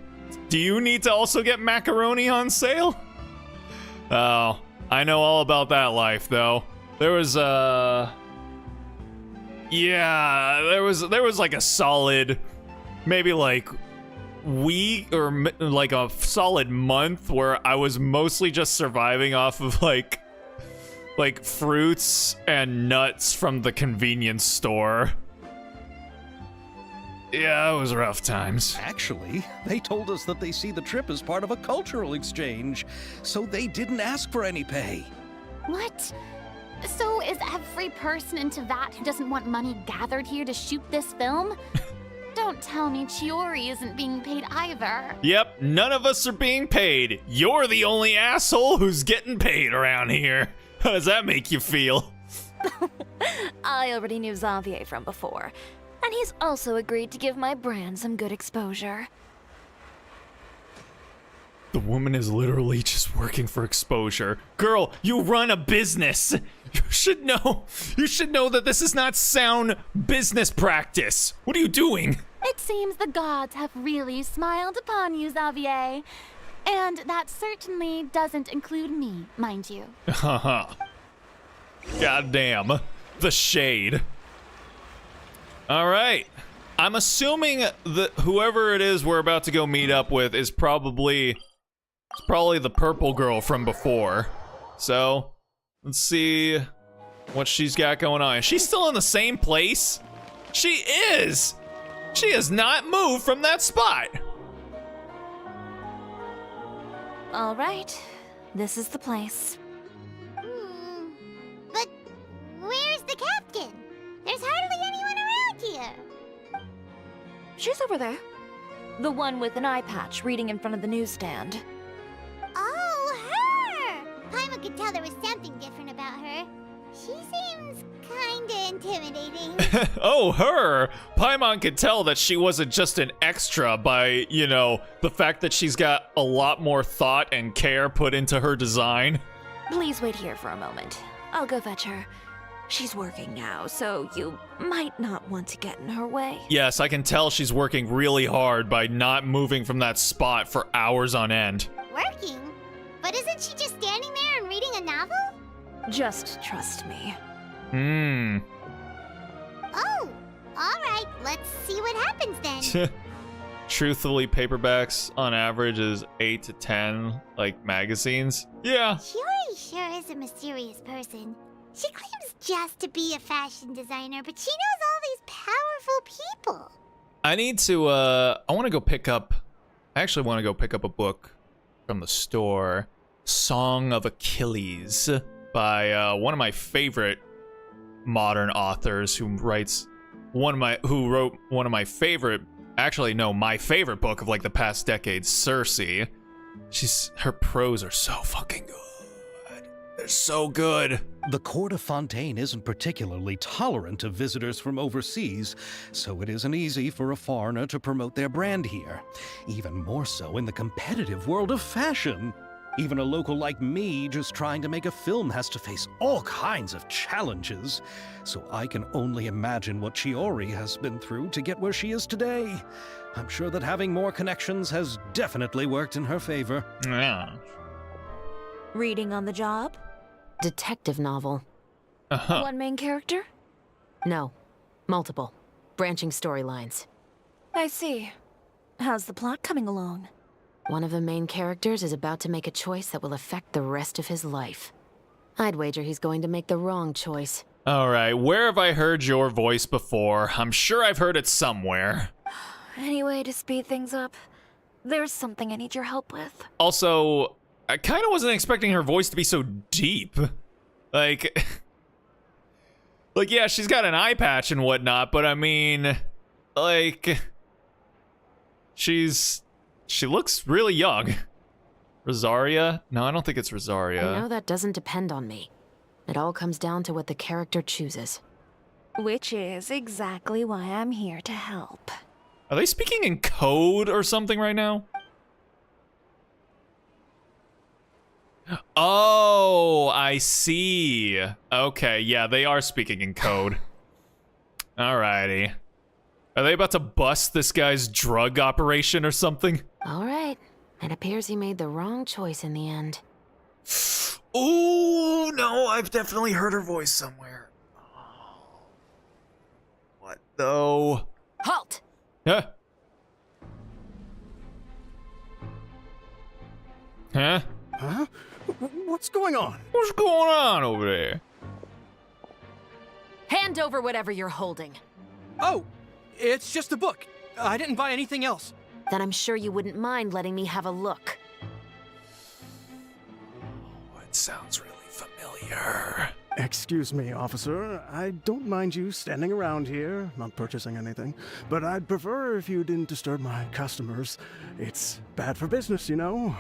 Do you need to also get macaroni on sale? Oh, I know all about that life though. There was there was like a solid, maybe like week or like a solid month where I was mostly just surviving off of like fruits and nuts from the convenience store. Yeah, it was rough times. Actually, they told us that they see the trip as part of a cultural exchange, so they didn't ask for any pay. What? So is every person into that who doesn't want money gathered here to shoot this film? Don't tell me Chiori isn't being paid either. Yep, none of us are being paid. You're the only asshole who's getting paid around here. How does that make you feel? I already knew Xavier from before, and he's also agreed to give my brand some good exposure. The woman is literally just working for exposure. Girl, you run a business. You should know that this is not sound business practice. What are you doing? It seems the gods have really smiled upon you, Xavier. And that certainly doesn't include me, mind you. Haha. Goddamn. The shade. All right. I'm assuming that whoever it is we're about to go meet up with is probably the purple girl from before. So, let's see what she's got going on. Is she still in the same place? She is! She has not moved from that spot. All right, this is the place. But where's the captain? There's hardly anyone around here. She's over there. The one with an eye patch reading in front of the newsstand. Oh, her! Paimon could tell there was something different about her. She seems kinda intimidating. Oh, her! Paimon could tell that she wasn't just an extra by, you know, the fact that she's got a lot more thought and care put into her design. Please wait here for a moment. I'll go fetch her. She's working now, so you might not want to get in her way. Yes, I can tell she's working really hard by not moving from that spot for hours on end. Working? But isn't she just standing there and reading a novel? Just trust me. Oh, Alright, let's see what happens then. Truthfully, paperbacks on average is 8 to 10, like, magazines. Yeah. Shiori sure is a mysterious person. She claims just to be a fashion designer, but she knows all these powerful people. I need to, I want to go pick up, I actually want to go pick up a book from the store. Song of Achilles by one of my favorite modern authors who wrote one of my favorite, actually no, my favorite book of like the past decade, Circe. Her prose are so fucking good. They're so good. The court of Fontaine isn't particularly tolerant of visitors from overseas, so it isn't easy for a foreigner to promote their brand here. Even more so in the competitive world of fashion. Even a local like me just trying to make a film has to face all kinds of challenges. So I can only imagine what Shiori has been through to get where she is today. I'm sure that having more connections has definitely worked in her favor. Yeah. Reading on the job? Detective novel. One main character? No. Multiple. Branching storylines. I see. How's the plot coming along? One of the main characters is about to make a choice that will affect the rest of his life. I'd wager he's going to make the wrong choice. Alright, where have I heard your voice before? I'm sure I've heard it somewhere. Any way to speed things up? There's something I need your help with. Also, I kind of wasn't expecting her voice to be so deep. Like, yeah, she's got an eye patch and whatnot, but I mean, like, she looks really young. Rosaria? No, I don't think it's Rosaria. I know that doesn't depend on me. It all comes down to what the character chooses. Which is exactly why I'm here to help. Are they speaking in code or something right now? Oh, I see. Okay, yeah, they are speaking in code. Alrighty. Are they about to bust this guy's drug operation or something? All right. It appears he made the wrong choice in the end. Oh, no, I've definitely heard her voice somewhere. Oh. What, though? Halt! Huh? Huh? Huh? What's going on? What's going on over there? Hand over whatever you're holding. Oh, it's just a book. I didn't buy anything else. Then I'm sure you wouldn't mind letting me have a look. Oh, it sounds really familiar. Excuse me, officer. I don't mind you standing around here, not purchasing anything, but I'd prefer if you didn't disturb my customers. It's bad for business, you know?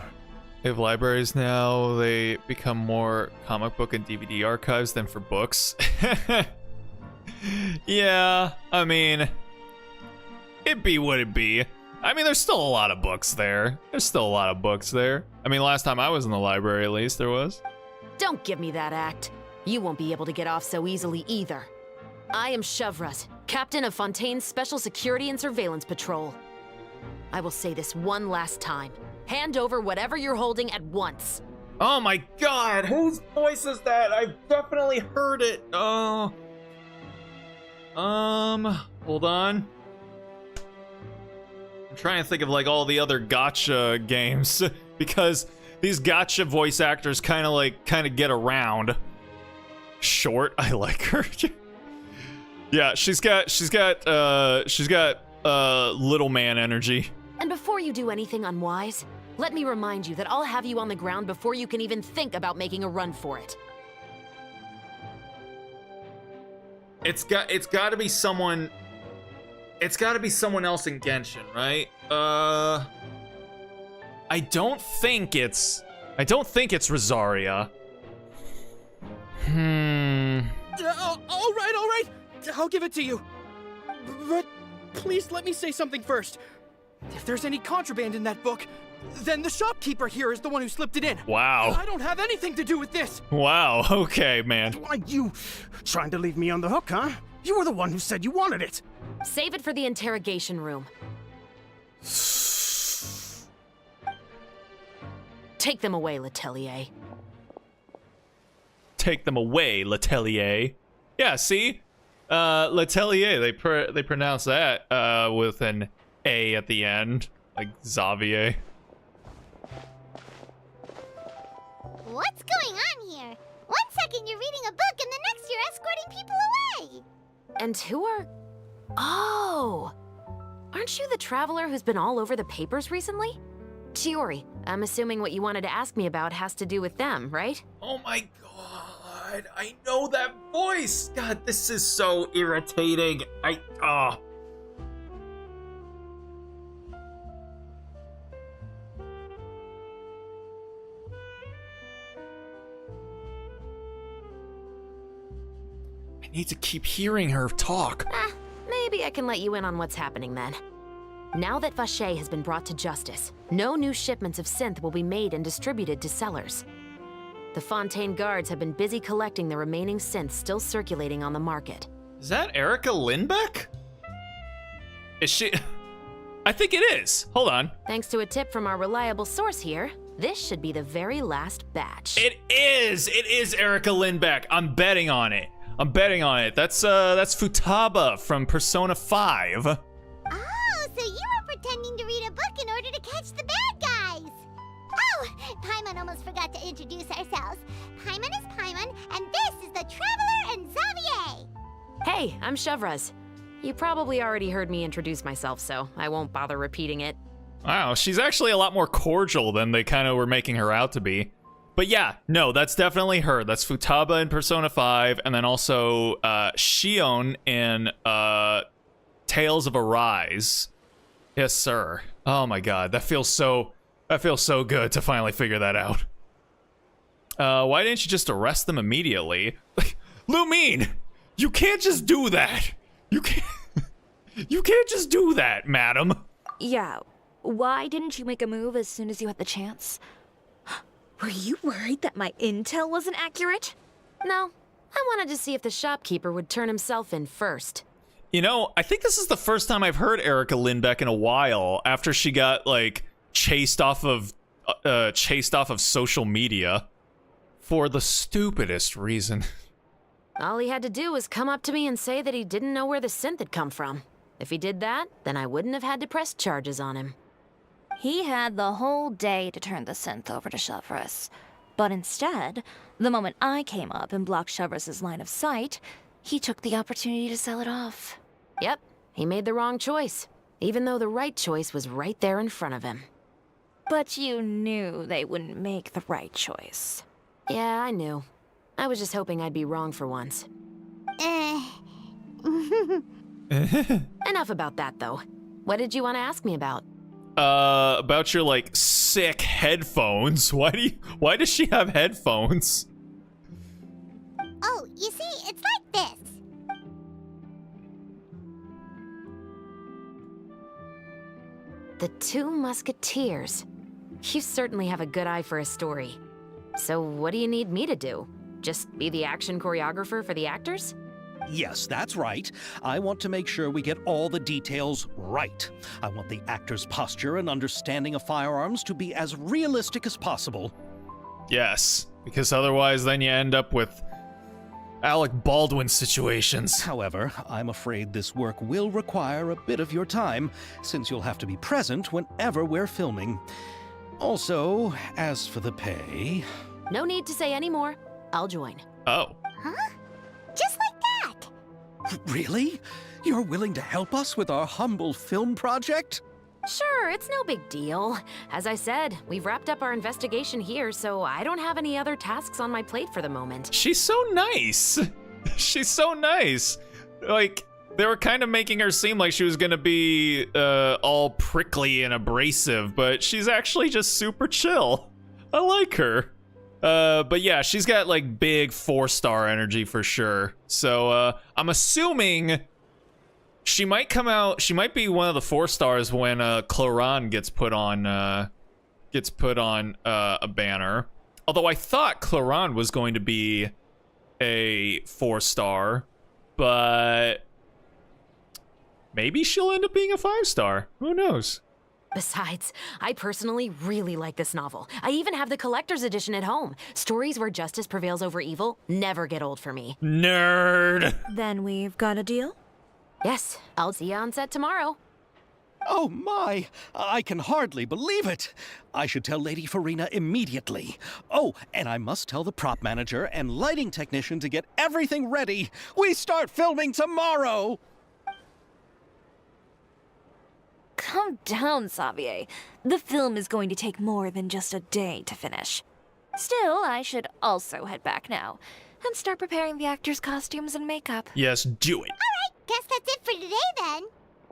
If libraries now, they become more comic book and DVD archives than for books. Yeah, I mean, it'd be what it be. I mean, there's still a lot of books there. I mean, last time I was in the library, at least, there was. Don't give me that act. You won't be able to get off so easily either. I am Chevrat, captain of Fontaine's Special Security and Surveillance Patrol. I will say this one last time. Hand over whatever you're holding at once. Oh my god, whose voice is that? I've definitely heard it. Oh. Hold on. I'm trying to think of like all the other gotcha games because these gotcha voice actors kind of get around. Short, I like her. Yeah, she's got little man energy. And before you do anything unwise, let me remind you that I'll have you on the ground before you can even think about making a run for it. It's got to be someone. It's got to be someone else in Genshin, right? I don't think it's Rosaria. All right. I'll give it to you. But please let me say something first. If there's any contraband in that book, then the shopkeeper here is the one who slipped it in. Wow. I don't have anything to do with this. Wow, okay, man. Why, you trying to leave me on the hook, huh? You were the one who said you wanted it. Save it for the interrogation room. Take them away, Letelier. Take them away, Letelier. Yeah, see? Letelier, they pronounce that with an A at the end, like Xavier. What's going on here? One second you're reading a book and the next you're escorting people away. And who are... Oh! Aren't you the traveler who's been all over the papers recently? Chiori, I'm assuming what you wanted to ask me about has to do with them, right? Oh my god, I know that voice! God, this is so irritating. I need to keep hearing her talk. Maybe I can let you in on what's happening then. Now that Vache has been brought to justice, no new shipments of synth will be made and distributed to sellers. The Fontaine guards have been busy collecting the remaining synths still circulating on the market. Is that Erica Lindbeck? Is she... I think it is. Hold on. Thanks to a tip from our reliable source here, this should be the very last batch. It is! It is Erica Lindbeck. I'm betting on it. I'm betting on it. That's Futaba from Persona 5. Oh, so you were pretending to read a book in order to catch the bad guys. Oh, Paimon almost forgot to introduce ourselves. Paimon is Paimon, and this is the Traveler and Xavier. Hey, I'm Chevraz. You probably already heard me introduce myself, so I won't bother repeating it. Wow, she's actually a lot more cordial than they kind of were making her out to be. But yeah, no, that's definitely her. That's Futaba in Persona 5, and then also Shion in Tales of Arise. Yes, sir. Oh my god, that feels so good to finally figure that out. Why didn't you just arrest them immediately? Lumine, you can't just do that. You can't just do that, madam. Yeah, why didn't you make a move as soon as you had the chance? Were you worried that my intel wasn't accurate? No, I wanted to see if the shopkeeper would turn himself in first. You know, I think this is the first time I've heard Erica Lindbeck in a while after she got, like, chased off of social media for the stupidest reason. All he had to do was come up to me and say that he didn't know where the synth had come from. If he did that, then I wouldn't have had to press charges on him. He had the whole day to turn the synth over to Chevraz. But instead, the moment I came up and blocked Chevraz's line of sight, he took the opportunity to sell it off. Yep, he made the wrong choice, even though the right choice was right there in front of him. But you knew they wouldn't make the right choice. Yeah, I knew. I was just hoping I'd be wrong for once. Enough about that, though. What did you want to ask me about? About your, like, sick headphones. Why does she have headphones? Oh, you see, it's like this. The Two Musketeers. You certainly have a good eye for a story. So what do you need me to do? Just be the action choreographer for the actors? Yes, that's right. I want to make sure we get all the details right. I want the actor's posture and understanding of firearms to be as realistic as possible. Yes, because otherwise then you end up with Alec Baldwin situations. However, I'm afraid this work will require a bit of your time, since you'll have to be present whenever we're filming. Also, as for the pay... No need to say any more. I'll join. Oh. Huh? Just like that. Really? You're willing to help us with our humble film project? Sure, it's no big deal. As I said, we've wrapped up our investigation here, so I don't have any other tasks on my plate for the moment. She's so nice. She's so nice. Like, they were kind of making her seem like she was gonna be all prickly and abrasive, but she's actually just super chill. I like her. But yeah, she's got like big 4-star energy for sure. So I'm assuming she might come out. She might be one of the 4 stars when Cloran gets put on a banner. Although I thought Cloran was going to be a 4-star, but maybe she'll end up being a 5-star. Who knows? Besides, I personally really like this novel. I even have the collector's edition at home. Stories where justice prevails over evil never get old for me. Nerd! Then we've got a deal? Yes, I'll see you on set tomorrow. Oh my! I can hardly believe it! I should tell Lady Farina immediately. Oh, and I must tell the prop manager and lighting technician to get everything ready. We start filming tomorrow! Calm down, Xavier. The film is going to take more than just a day to finish. Still, I should also head back now and start preparing the actors' costumes and makeup. Yes, do it. Alright, guess that's it for today then.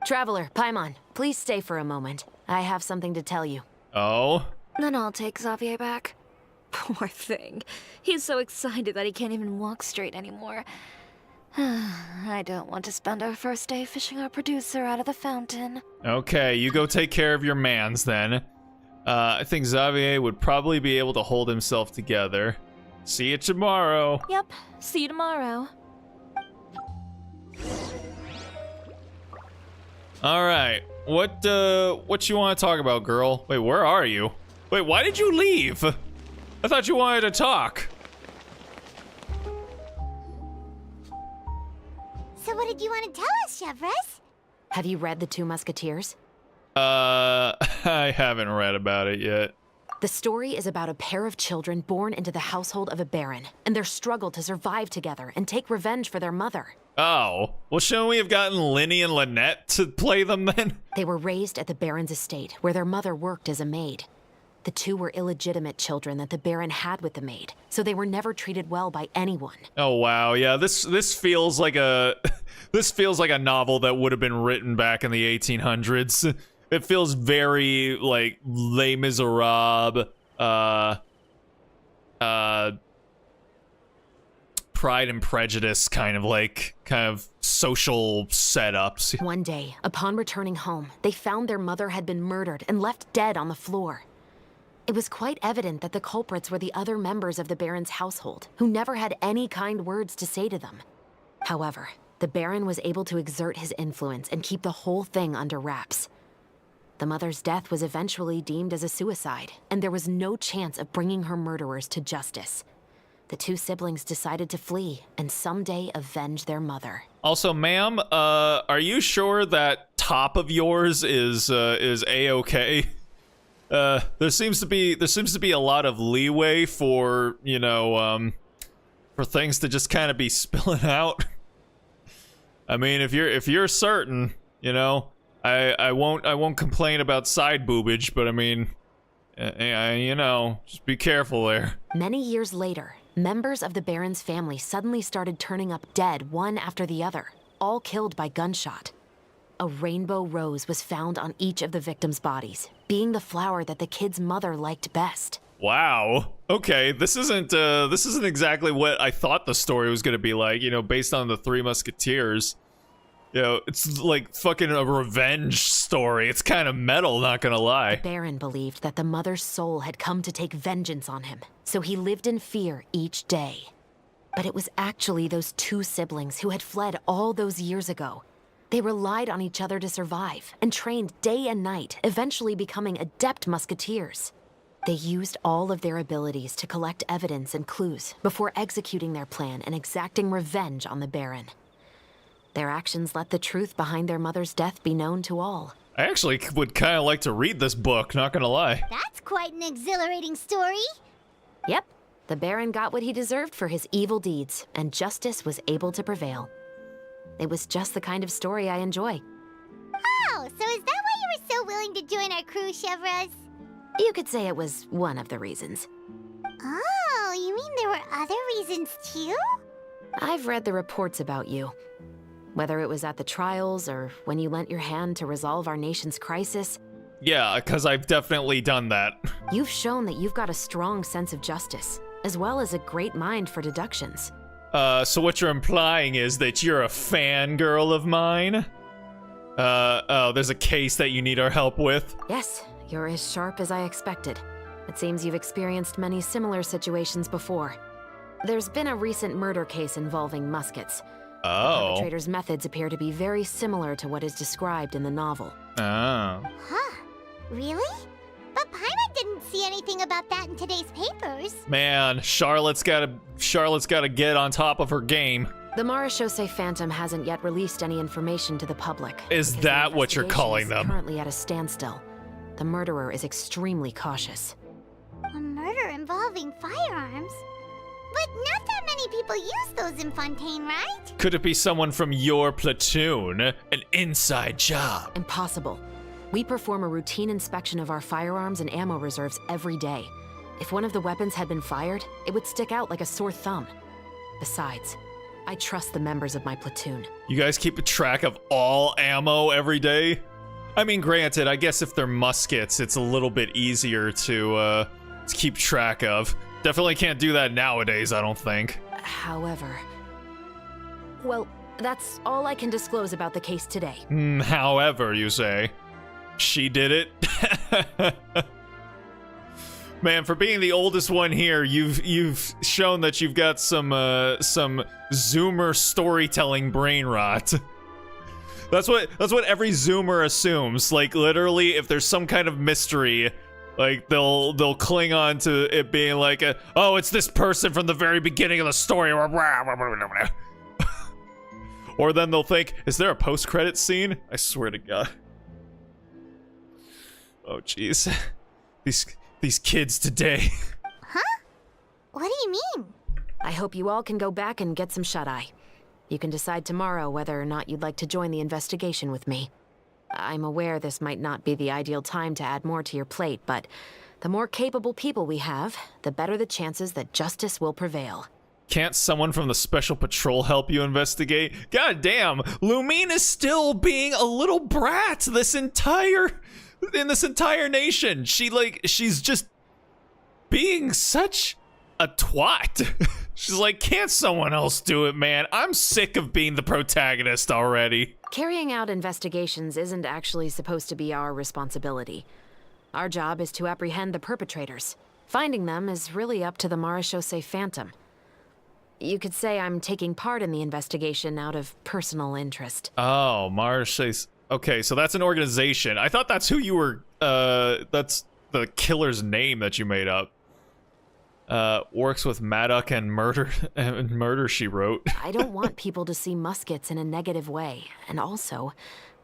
Traveler, Paimon, please stay for a moment. I have something to tell you. Oh? Then I'll take Xavier back. Poor thing. He's so excited that he can't even walk straight anymore. I don't want to spend our first day fishing our producer out of the fountain. Okay, you go take care of your mans then. I think Xavier would probably be able to hold himself together. See you tomorrow. Yep, see you tomorrow. Alright, what you want to talk about, girl? Wait, where are you? Wait, why did you leave? I thought you wanted to talk. So what did you want to tell us, Chevres? Have you read The Two Musketeers? I haven't read about it yet. The story is about a pair of children born into the household of a baron, and their struggle to survive together and take revenge for their mother. Oh, well, shouldn't we have gotten Linny and Lynette to play them then? They were raised at the baron's estate, where their mother worked as a maid. The two were illegitimate children that the baron had with the maid, so they were never treated well by anyone. Oh wow, yeah, this feels like a this feels like a novel that would have been written back in the 1800s. It feels very like Les Miserables, Pride and Prejudice kind of social setups. One day, upon returning home, they found their mother had been murdered and left dead on the floor. It was quite evident that the culprits were the other members of the Baron's household, who never had any kind words to say to them. However, the Baron was able to exert his influence and keep the whole thing under wraps. The mother's death was eventually deemed as a suicide, and there was no chance of bringing her murderers to justice. The two siblings decided to flee and someday avenge their mother. Also, ma'am, are you sure that top of yours is A-okay? There seems to be a lot of leeway for, you know, for things to just kind of be spilling out. I mean, if you're certain, you know, I won't complain about side boobage, but I mean, you know, just be careful there. Many years later, members of the Baron's family suddenly started turning up dead one after the other, all killed by gunshot. A rainbow rose was found on each of the victims' bodies, being the flower that the kid's mother liked best. Wow. Okay, this isn't exactly what I thought the story was gonna be like, you know, based on the Three Musketeers. You know, it's like fucking a revenge story. It's kind of metal, not gonna lie. The Baron believed that the mother's soul had come to take vengeance on him, so he lived in fear each day. But it was actually those two siblings who had fled all those years ago. They relied on each other to survive and trained day and night, eventually becoming adept musketeers. They used all of their abilities to collect evidence and clues before executing their plan and exacting revenge on the Baron. Their actions let the truth behind their mother's death be known to all. I actually would kind of like to read this book, not gonna lie. That's quite an exhilarating story. Yep, the Baron got what he deserved for his evil deeds, and justice was able to prevail. It was just the kind of story I enjoy. Oh, so is that why you were so willing to join our crew, Chevres? You could say it was one of the reasons. Oh, you mean there were other reasons too? I've read the reports about you. Whether it was at the trials or when you lent your hand to resolve our nation's crisis. Yeah, because I've definitely done that. You've shown that you've got a strong sense of justice, as well as a great mind for deductions. So what you're implying is that you're a fangirl of mine? Oh, there's a case that you need our help with? Yes, you're as sharp as I expected. It seems you've experienced many similar situations before. There's been a recent murder case involving muskets. Oh. The perpetrator's methods appear to be very similar to what is described in the novel. Oh. Huh. Really? But Paimon didn't see anything about that in today's papers. Man, Charlotte's gotta get on top of her game. The Marechaussee Phantom hasn't yet released any information to the public. Is because that the what you're calling investigation them? is currently at a standstill. The murderer is extremely cautious. A murder involving firearms? But not that many people use those in Fontaine, right? Could it be someone from your platoon? An inside job. Impossible. We perform a routine inspection of our firearms and ammo reserves every day. If one of the weapons had been fired, it would stick out like a sore thumb. Besides, I trust the members of my platoon. You guys keep a track of all ammo every day? I mean, granted, I guess if they're muskets, it's a little bit easier to keep track of. Definitely can't do that nowadays, I don't think. However... Well, that's all I can disclose about the case today. However, you say. She did it? Man, for being the oldest one here, you've shown that you've got some Zoomer storytelling brain rot. That's what every Zoomer assumes. Like, literally, if there's some kind of mystery, like, they'll cling on to it being like, oh, it's this person from the very beginning of the story. Or then they'll think, is there a post-credit scene? I swear to God. Oh, jeez. These kids today. Huh? What do you mean? I hope you all can go back and get some shut-eye. You can decide tomorrow whether or not you'd like to join the investigation with me. I'm aware this might not be the ideal time to add more to your plate, but the more capable people we have, the better the chances that justice will prevail. Can't someone from the Special Patrol help you investigate? God damn, Lumine is still being a little brat in this entire nation. She's just being such a twat. She's like, can't someone else do it, man? I'm sick of being the protagonist already. Carrying out investigations isn't actually supposed to be our responsibility. Our job is to apprehend the perpetrators. Finding them is really up to the Marechaussee Phantom. You could say I'm taking part in the investigation out of personal interest. Oh, Marechaussee. Okay, so that's an organization. I thought that's who you were, that's the killer's name that you made up. Works with Maddock and Murder, She Wrote. I don't want people to see muskets in a negative way, and also,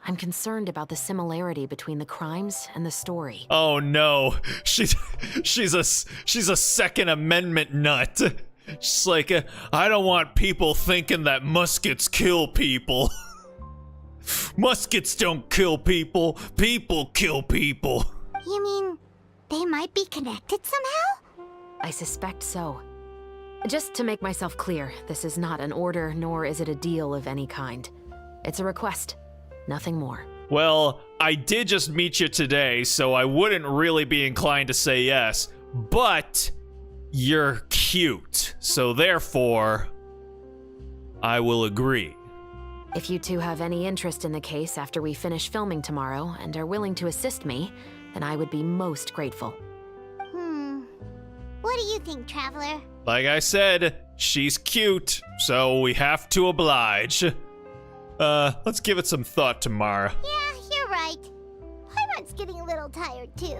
I'm concerned about the similarity between the crimes and the story. Oh no, she's a Second Amendment nut. She's like, I don't want people thinking that muskets kill people. Muskets don't kill people. People kill people. You mean they might be connected somehow? I suspect so. Just to make myself clear, this is not an order, nor is it a deal of any kind. It's a request, nothing more. Well, I did just meet you today, so I wouldn't really be inclined to say yes, but you're cute, so therefore, I will agree. If you two have any interest in the case after we finish filming tomorrow and are willing to assist me, then I would be most grateful. What do you think, Traveler? Like I said, she's cute, so we have to oblige. Let's give it some thought tomorrow. Yeah, you're right. Paimon's getting a little tired too.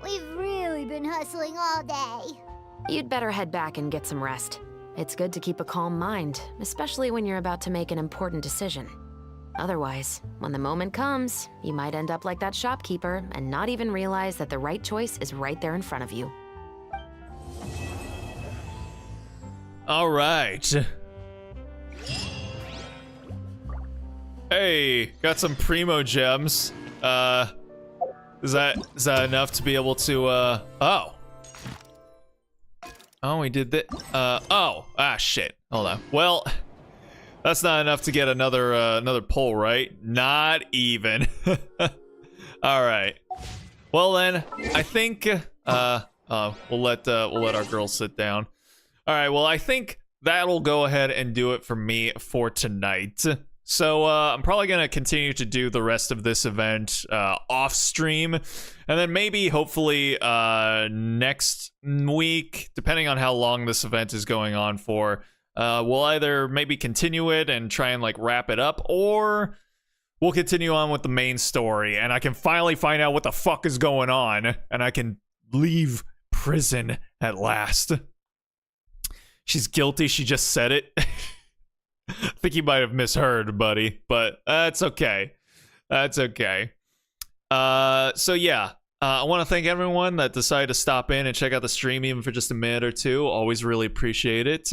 We've really been hustling all day. You'd better head back and get some rest. It's good to keep a calm mind, especially when you're about to make an important decision. Otherwise, when the moment comes, you might end up like that shopkeeper and not even realize that the right choice is right there in front of you. All right. Hey, got some primo gems. Is that enough to be able to oh, we did that. Shit. Hold on. Well, that's not enough to get another pull, right? Not even. All right. Well then, I think we'll let our girls sit down. All right, well, I think that'll go ahead and do it for me for tonight. So I'm probably going to continue to do the rest of this event off stream. And then maybe, hopefully, next week, depending on how long this event is going on for, we'll either maybe continue it and try and, like, wrap it up, or we'll continue on with the main story, and I can finally find out what the fuck is going on, and I can leave prison at last. She's guilty, she just said it. I think you might have misheard, buddy, but that's okay. That's okay. So yeah, I want to thank everyone that decided to stop in and check out the stream even for just a minute or two. Always really appreciate it.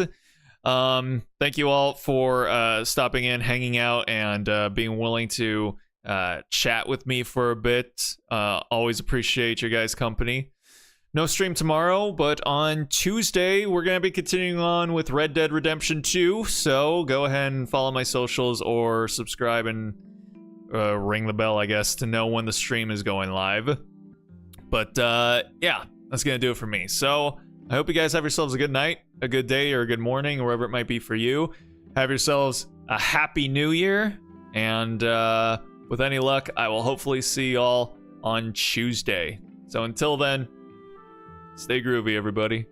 Thank you all for stopping in, hanging out, and being willing to chat with me for a bit. Always appreciate your guys' company. No stream tomorrow, but on Tuesday, we're going to be continuing on with Red Dead Redemption 2, so go ahead and follow my socials or subscribe and ring the bell, I guess, to know when the stream is going live. But, yeah, that's going to do it for me. So, I hope you guys have yourselves a good night, a good day, or a good morning, or wherever it might be for you. Have yourselves a happy new year, and with any luck, I will hopefully see y'all on Tuesday. So until then, stay groovy, everybody.